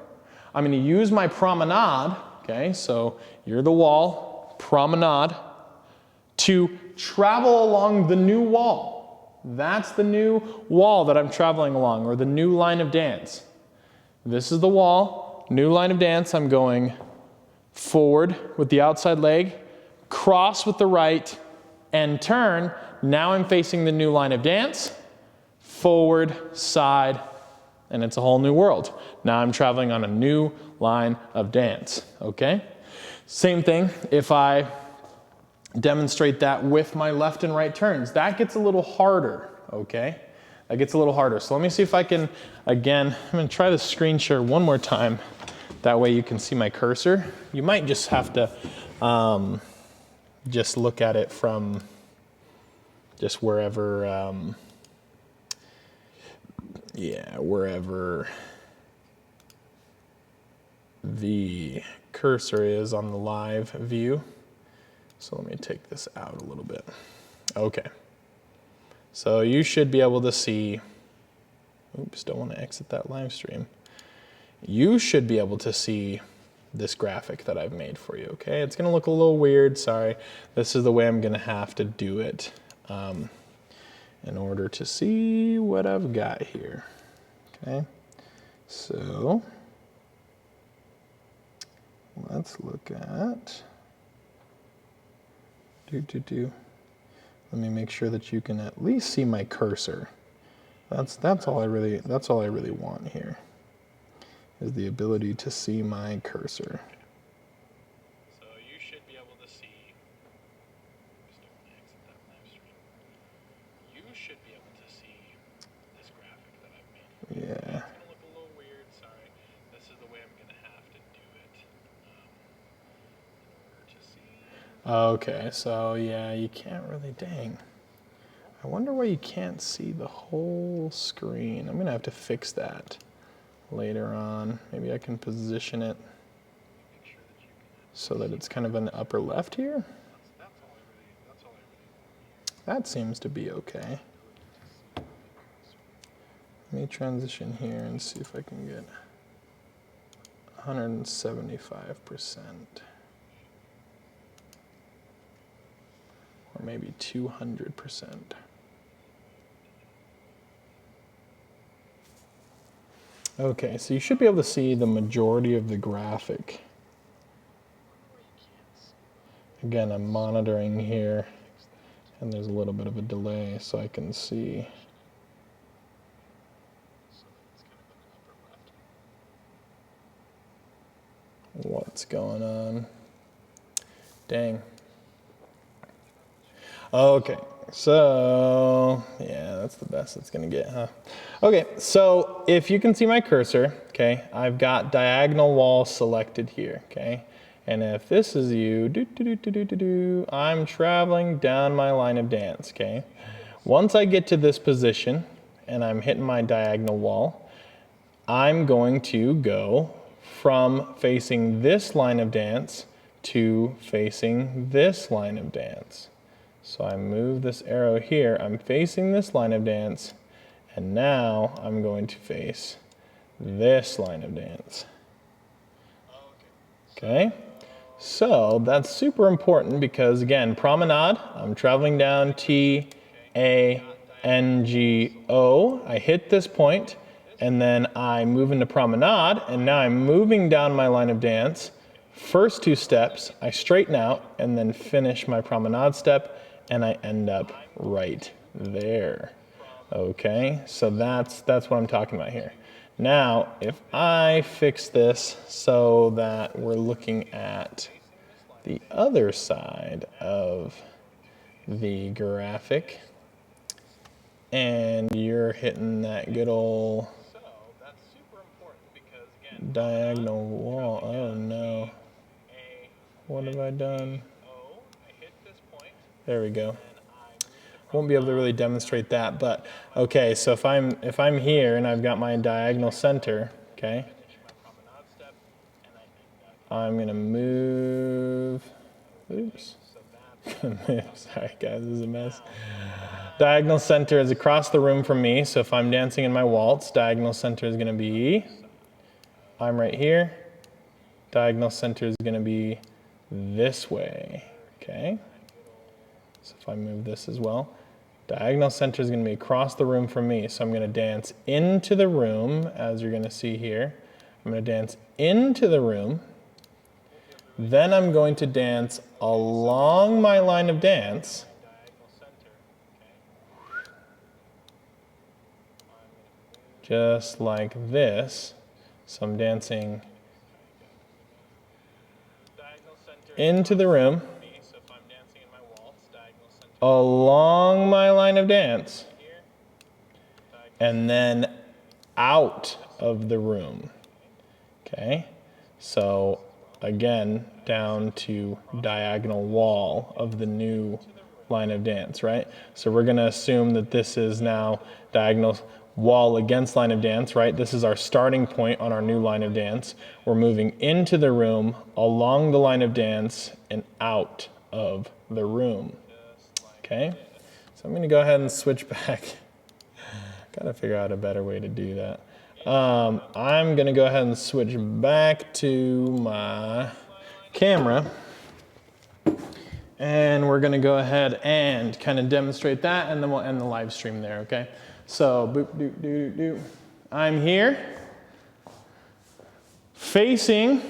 A: I'm going to use my promenade, okay, so you're the wall, promenade, to travel along the new wall. That's the new wall that I'm traveling along, or the new line of dance. This is the wall, new line of dance. I'm going forward with the outside leg, cross with the right, and turn. Now I'm facing the new line of dance, forward, side, and it's a whole new world. Now I'm traveling on a new line of dance, okay? Same thing if I demonstrate that with my left and right turns. That gets a little harder, okay? That gets a little harder. So let me see if I can, again, I'm gonna try the screen share one more time. That way you can see my cursor. You might just have to just look at it from just wherever, wherever the cursor is on the live view. So let me take this out a little bit. Okay. So you should be able to see, oops, don't want to exit that live stream. You should be able to see this graphic that I've made for you, okay? It's gonna look a little weird, sorry. This is the way I'm gonna have to do it in order to see what I've got here, okay? So, let's look at, let me make sure that you can at least see my cursor. That's all I really want here, is the ability to see my cursor. So you should be able to see, you should be able to see this graphic that I've made. Yeah. It's gonna look a little weird, sorry. This is the way I'm gonna have to do it in order to see. Okay, so yeah, you can't really, dang. I wonder why you can't see the whole screen. I'm gonna have to fix that later on. Maybe I can position it so that it's kind of in the upper left here. That seems to be okay. Let me transition here and see if I can get 175%. Or maybe 200%. Okay, so you should be able to see the majority of the graphic. Again, I'm monitoring here, and there's a little bit of a delay, so I can see. What's going on? Dang. Okay, so yeah, that's the best it's gonna get, huh? Okay, so if you can see my cursor, okay, I've got diagonal wall selected here, okay? And if this is you, I'm traveling down my line of dance, okay? Once I get to this position and I'm hitting my diagonal wall, I'm going to go from facing this line of dance to facing this line of dance. So I move this arrow here, I'm facing this line of dance, and now I'm going to face this line of dance. Okay, so that's super important because again, promenade, I'm traveling down T-A-N-G-O, I hit this point, and then I move into promenade, and now I'm moving down my line of dance. First two steps, I straighten out, and then finish my promenade step, and I end up right there. Okay, so that's what I'm talking about here. Now, if I fix this so that we're looking at the other side of the graphic, and you're hitting that good old diagonal wall. Oh no. What have I done? There we go. Won't be able to really demonstrate that, but okay, so if I'm here and I've got my diagonal center, okay, I'm gonna move, oops, sorry guys, this is a mess. Diagonal center is across the room from me, so if I'm dancing in my waltz, diagonal center is gonna be, I'm right here, diagonal center is gonna be this way, okay? So if I move this as well, diagonal center is going to be across the room from me. So I'm going to dance into the room, as you're going to see here. I'm going to dance into the room. Then I'm going to dance along my line of dance. Just like this. So I'm dancing into the room. Along my line of dance, and then out of the room, okay? So again, down to diagonal wall of the new line of dance, right? So we're gonna assume that this is now diagonal wall against line of dance, right? This is our starting point on our new line of dance. We're moving into the room, along the line of dance, and out of the room. Okay, so I'm going to go ahead and switch back. Got to figure out a better way to do that. I'm going to go ahead and switch back to my camera. And we're going to go ahead and kind of demonstrate that, and then we'll end the live stream there, okay? So, boop, doop, doop, doop. I'm here, facing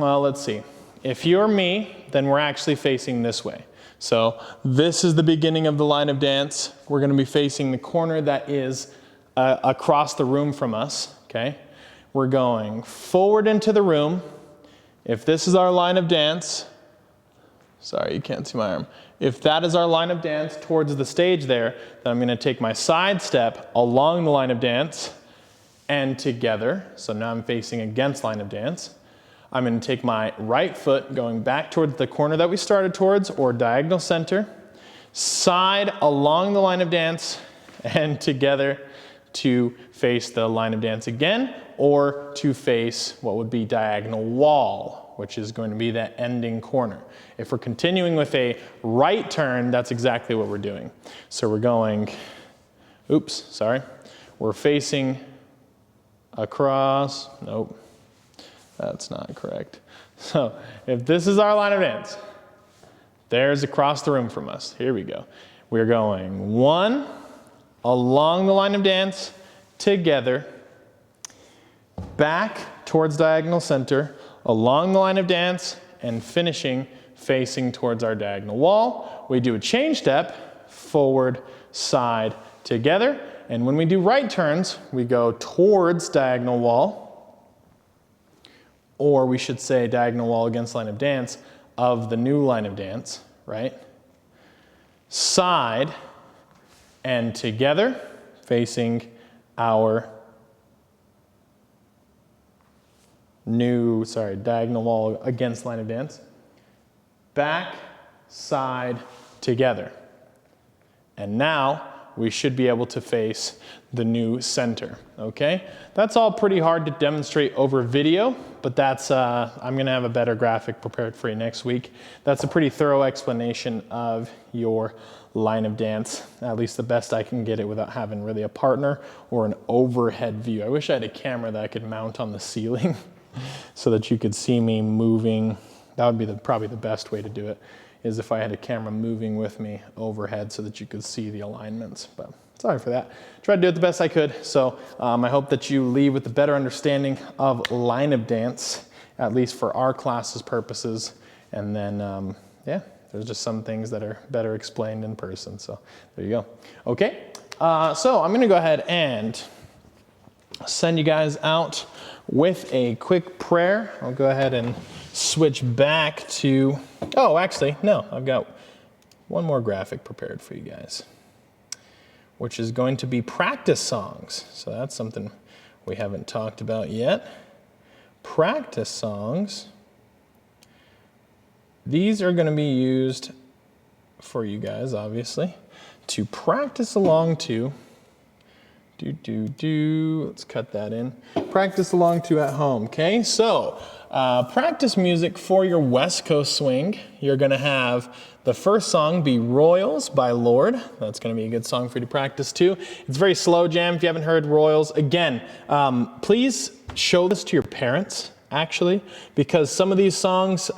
A: well, let's see. If you're me, then we're actually facing this way. So this is the beginning of the line of dance. We're going to be facing the corner that is across the room from us, okay? We're going forward into the room. If this is our line of dance, sorry, you can't see my arm. If that is our line of dance towards the stage there, then I'm going to take my side step along the line of dance and together. So now I'm facing against line of dance. I'm going to take my right foot going back towards the corner that we started towards, or diagonal center, side along the line of dance, and together to face the line of dance again, or to face what would be diagonal wall, which is going to be that ending corner. If we're continuing with a right turn, that's exactly what we're doing. So we're going, we're facing across, nope. That's not correct. So if this is our line of dance, there's across the room from us. Here we go. We're going one, along the line of dance, together, back towards diagonal center, along the line of dance, and finishing facing towards our diagonal wall. We do a change step, forward, side, together. And when we do right turns, we go towards diagonal wall, or we should say diagonal wall against line of dance of the new line of dance, right? Side and together, facing our diagonal wall against line of dance. Back, side, together. And now we should be able to face the new center, okay? That's all pretty hard to demonstrate over video, but that's, I'm gonna have a better graphic prepared for you next week. That's a pretty thorough explanation of your line of dance, at least the best I can get it without having really a partner or an overhead view. I wish I had a camera that I could mount on the ceiling so that you could see me moving. That would be probably the best way to do it, is if I had a camera moving with me overhead so that you could see the alignments. But sorry for that. Tried to do it the best I could. So I hope that you leave with a better understanding of line of dance, at least for our class's purposes. And then, yeah, there's just some things that are better explained in person. So there you go. Okay, so I'm gonna go ahead and send you guys out with a quick prayer. I'll go ahead and switch back to, oh, actually, no, I've got one more graphic prepared for you guys, which is going to be practice songs. So that's something we haven't talked about yet. Practice songs. These are going to be used for you guys, obviously, to practice along to. Let's cut that in. Practice along to at home, okay? So, practice music for your West Coast swing. You're gonna have the first song be Royals by Lorde. That's gonna be a good song for you to practice to. It's very slow jam if you haven't heard Royals. Again, please show this to your parents, actually, because some of these songs,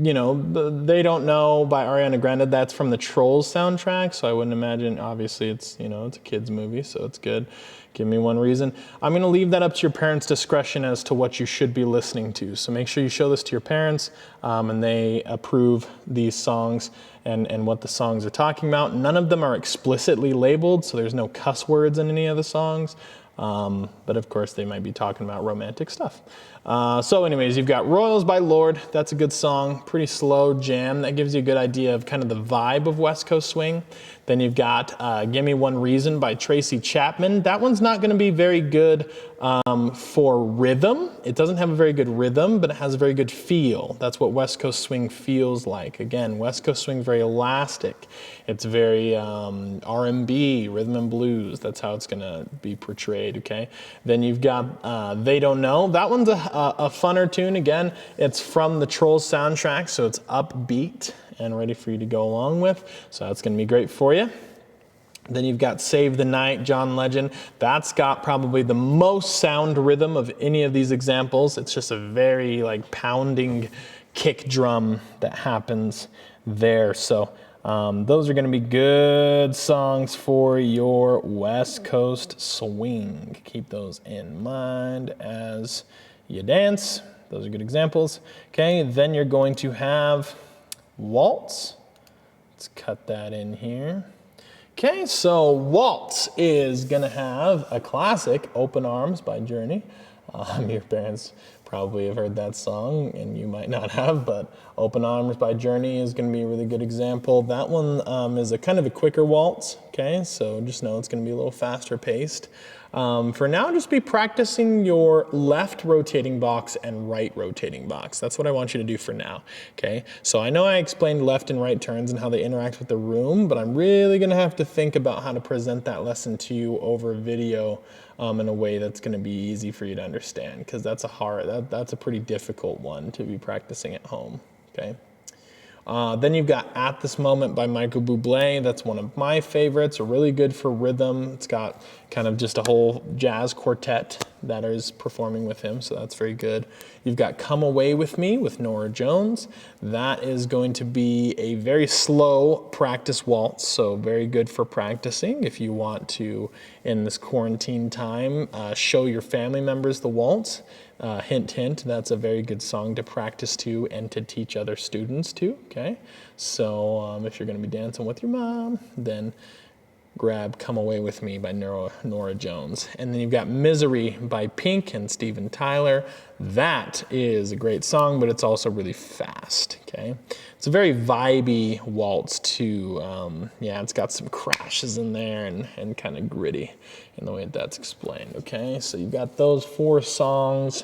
A: you know, they don't know by Ariana Grande. That's from the Trolls soundtrack, so I wouldn't imagine, obviously it's, you know, it's a kid's movie, so it's good. Give me one reason. I'm gonna leave that up to your parents' discretion as to what you should be listening to. So make sure you show this to your parents and they approve these songs and what the songs are talking about. None of them are explicitly labeled, so there's no cuss words in any of the songs. But of course they might be talking about romantic stuff. So anyways, you've got Royals by Lorde. That's a good song, pretty slow jam. That gives you a good idea of kind of the vibe of West Coast swing. Then you've got Give Me One Reason by Tracy Chapman. That one's not gonna be very good for rhythm. It doesn't have a very good rhythm, but it has a very good feel. That's what West Coast swing feels like. Again, West Coast swing, very elastic. It's very R&B, rhythm and blues. That's how it's gonna be portrayed, okay? Then you've got They Don't Know. That one's a funner tune. Again, it's from the Trolls soundtrack, so it's upbeat and ready for you to go along with. So that's gonna be great for you. Then you've got Save the Night, John Legend. That's got probably the most sound rhythm of any of these examples. It's just a very like pounding kick drum that happens there. So those are gonna be good songs for your West Coast swing. Keep those in mind as you dance those are good examples. Okay, then you're going to have waltz. Let's cut that in here. Okay, so waltz is gonna have a classic, Open Arms by Journey. Your parents probably have heard that song, and you might not have, but Open Arms by Journey is gonna be a really good example. That one is a kind of a quicker waltz, okay? So just know it's gonna be a little faster paced. For now, just be practicing your left rotating box and right rotating box. That's what I want you to do for now, okay? So I know I explained left and right turns and how they interact with the room, but I'm really gonna have to think about how to present that lesson to you over video in a way that's gonna be easy for you to understand, because that's a pretty difficult one to be practicing at home, okay? Then you've got At This Moment by Michael Bublé. That's one of my favorites, really good for rhythm. It's got kind of just a whole jazz quartet that is performing with him, so that's very good. You've got Come Away With Me with Norah Jones. That is going to be a very slow practice waltz, so very good for practicing if you want to, in this quarantine time, show your family members the waltz. Hint, hint, that's a very good song to practice to and to teach other students to, okay? So if you're gonna be dancing with your mom, then grab Come Away With Me by Norah Jones. And then you've got Misery by Pink and Steven Tyler. That is a great song, but it's also really fast, okay? It's a very vibey waltz too. Yeah, it's got some crashes in there and kind of gritty in the way that's explained, okay? So you've got those 4 songs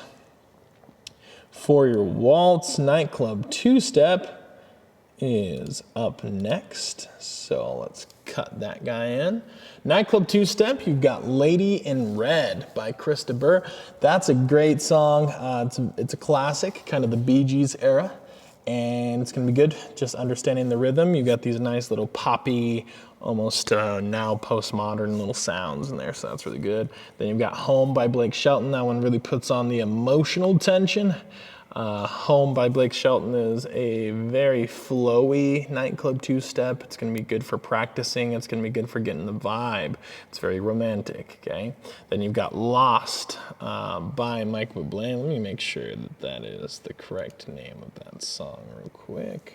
A: for your waltz. Nightclub two-step is up next, so let's cut that guy in. Nightclub two-step, you've got Lady in Red by Chris de Burgh. That's a great song. It's a classic, kind of the Bee Gees era, and it's gonna be good just understanding the rhythm. You've got these nice little poppy, almost now postmodern little sounds in there, so that's really good. Then you've got Home by Blake Shelton. That one really puts on the emotional tension. Home by Blake Shelton is a very flowy nightclub two-step. It's gonna be good for practicing. It's gonna be good for getting the vibe. It's very romantic, okay? Then you've got Lost by Mike Bublé. Let me make sure that that is the correct name of that song real quick,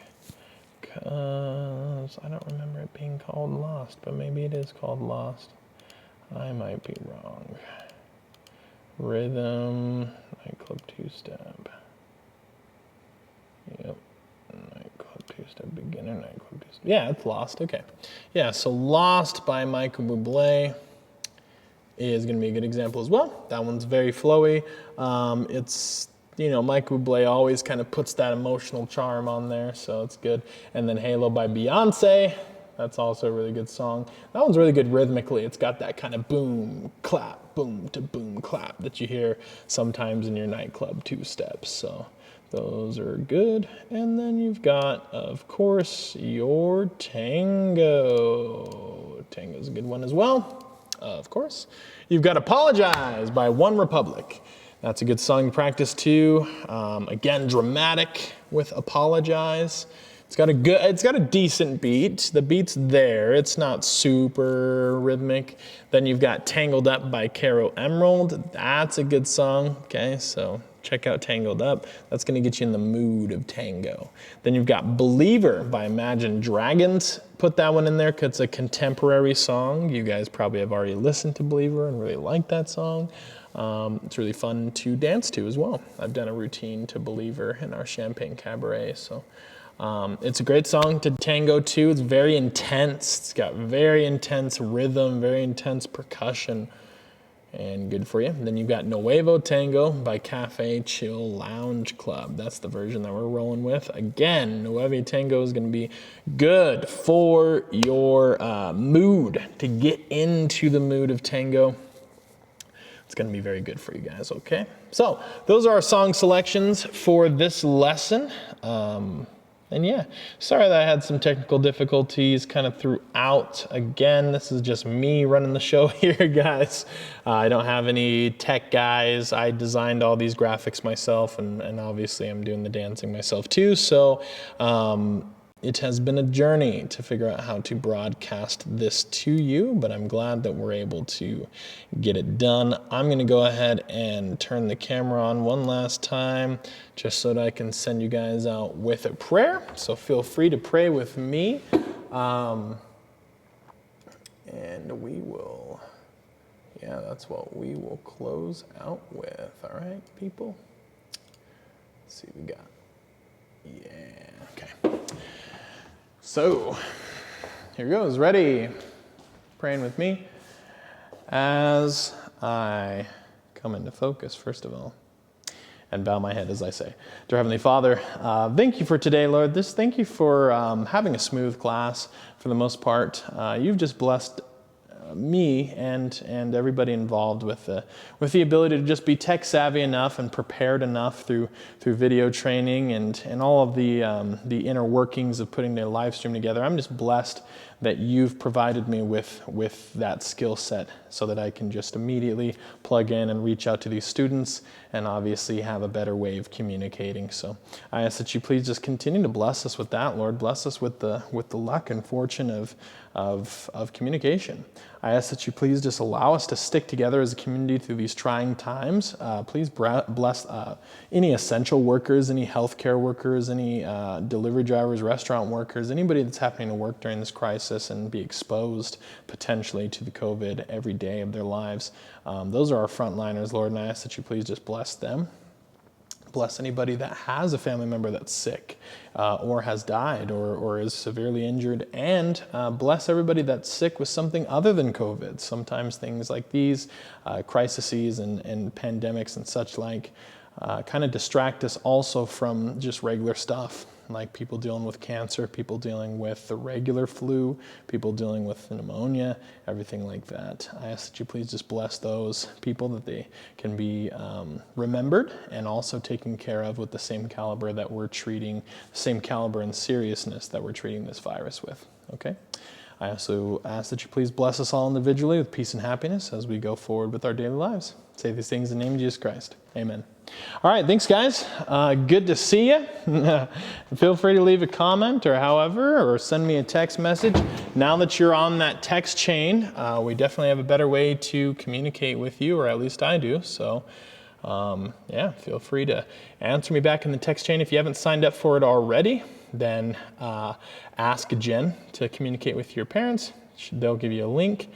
A: because I don't remember it being called Lost, but maybe it is called Lost. I might be wrong. Rhythm, nightclub two-step. Yep, nightclub two-step, beginner, nightclub two-step. Yeah, it's Lost, okay. Yeah, so Lost by Michael Bublé is gonna be a good example as well. That one's very flowy. It's, you know, Michael Bublé always kind of puts that emotional charm on there, so it's good. And then Halo by Beyonce, that's also a really good song. That one's really good rhythmically. It's got that kind of boom, clap, boom to boom, clap that you hear sometimes in your nightclub two-steps, so those are good. And then you've got, of course, your tango. Tango's a good one as well, of course. You've got Apologize by One Republic. That's a good song to practice too. Again, dramatic with Apologize. It's got a decent beat. The beat's there. It's not super rhythmic. Then you've got Tangled Up by Caro Emerald. That's a good song, okay? So check out Tangled Up. That's gonna get you in the mood of tango. Then you've got Believer by Imagine Dragons. Put that one in there because it's a contemporary song. You guys probably have already listened to Believer and really like that song. It's really fun to dance to as well. I've done a routine to Believer in our Champagne Cabaret, so it's a great song to tango to. It's very intense. It's got very intense rhythm, very intense percussion, and good for you. And then you've got Nuevo Tango by Cafe Chill Lounge Club. That's the version that we're rolling with. Again, Nuevo Tango is going to be good for your mood, to get into the mood of tango. It's going to be very good for you guys, okay? So those are our song selections for this lesson. And yeah, sorry that I had some technical difficulties kind of throughout. Again, this is just me running the show here, guys. I don't have any tech guys. I designed all these graphics myself, and obviously I'm doing the dancing myself too. So It has been a journey to figure out how to broadcast this to you, but I'm glad that we're able to get it done. I'm going to go ahead and turn the camera on one last time just so that I can send you guys out with a prayer. So feel free to pray with me. And we will, that's what we will close out with. All right, people? Let's see what we got. Okay. So, here goes. Ready? Praying with me as I come into focus, first of all, and bow my head as I say. Dear Heavenly Father, thank you for today, Lord. Thank you for having a smooth class for the most part. You've just blessed me and everybody involved with the ability to just be tech savvy enough and prepared enough through video training and all of the inner workings of putting the live stream together. I'm just blessed that you've provided me with that skill set so that I can just immediately plug in and reach out to these students and obviously have a better way of communicating. So I ask that you please just continue to bless us with that, Lord. Bless us with the luck and fortune of communication. I ask that you please just allow us to stick together as a community through these trying times. Please bless any essential workers, any healthcare workers, any delivery drivers, restaurant workers, anybody that's happening to work during this crisis and be exposed potentially to the COVID every day of their lives. Those are our frontliners, Lord, and I ask that you please just bless them. Bless anybody that has a family member that's sick or has died or is severely injured, and bless everybody that's sick with something other than COVID. Sometimes things like these crises and pandemics and such like kind of distract us also from just regular stuff, like people dealing with cancer, people dealing with the regular flu, people dealing with pneumonia, everything like that. I ask that you please just bless those people, that they can be remembered and also taken care of with the same caliber that we're treating, the same caliber and seriousness that we're treating this virus with, okay? I also ask that you please bless us all individually with peace and happiness as we go forward with our daily lives. Say these things in the name of Jesus Christ. Amen. All right, thanks guys. Good to see you. Feel free to leave a comment or send me a text message. Now that you're on that text chain, we definitely have a better way to communicate with you, or at least I do. So feel free to answer me back in the text chain. If you haven't signed up for it already, then ask Jen to communicate with your parents. They'll give you a link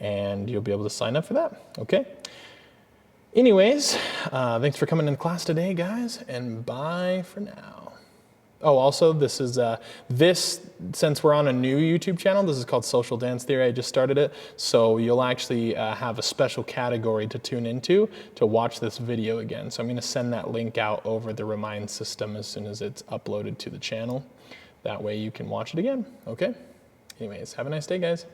A: and you'll be able to sign up for that, okay? Anyways, thanks for coming to class today, guys, and bye for now. Oh, also, this is, since we're on a new YouTube channel, this is called Social Dance Theory. I just started it, so you'll actually have a special category to tune into to watch this video again. So I'm going to send that link out over the Remind system as soon as it's uploaded to the channel. That way you can watch it again, okay? Anyways, have a nice day, guys.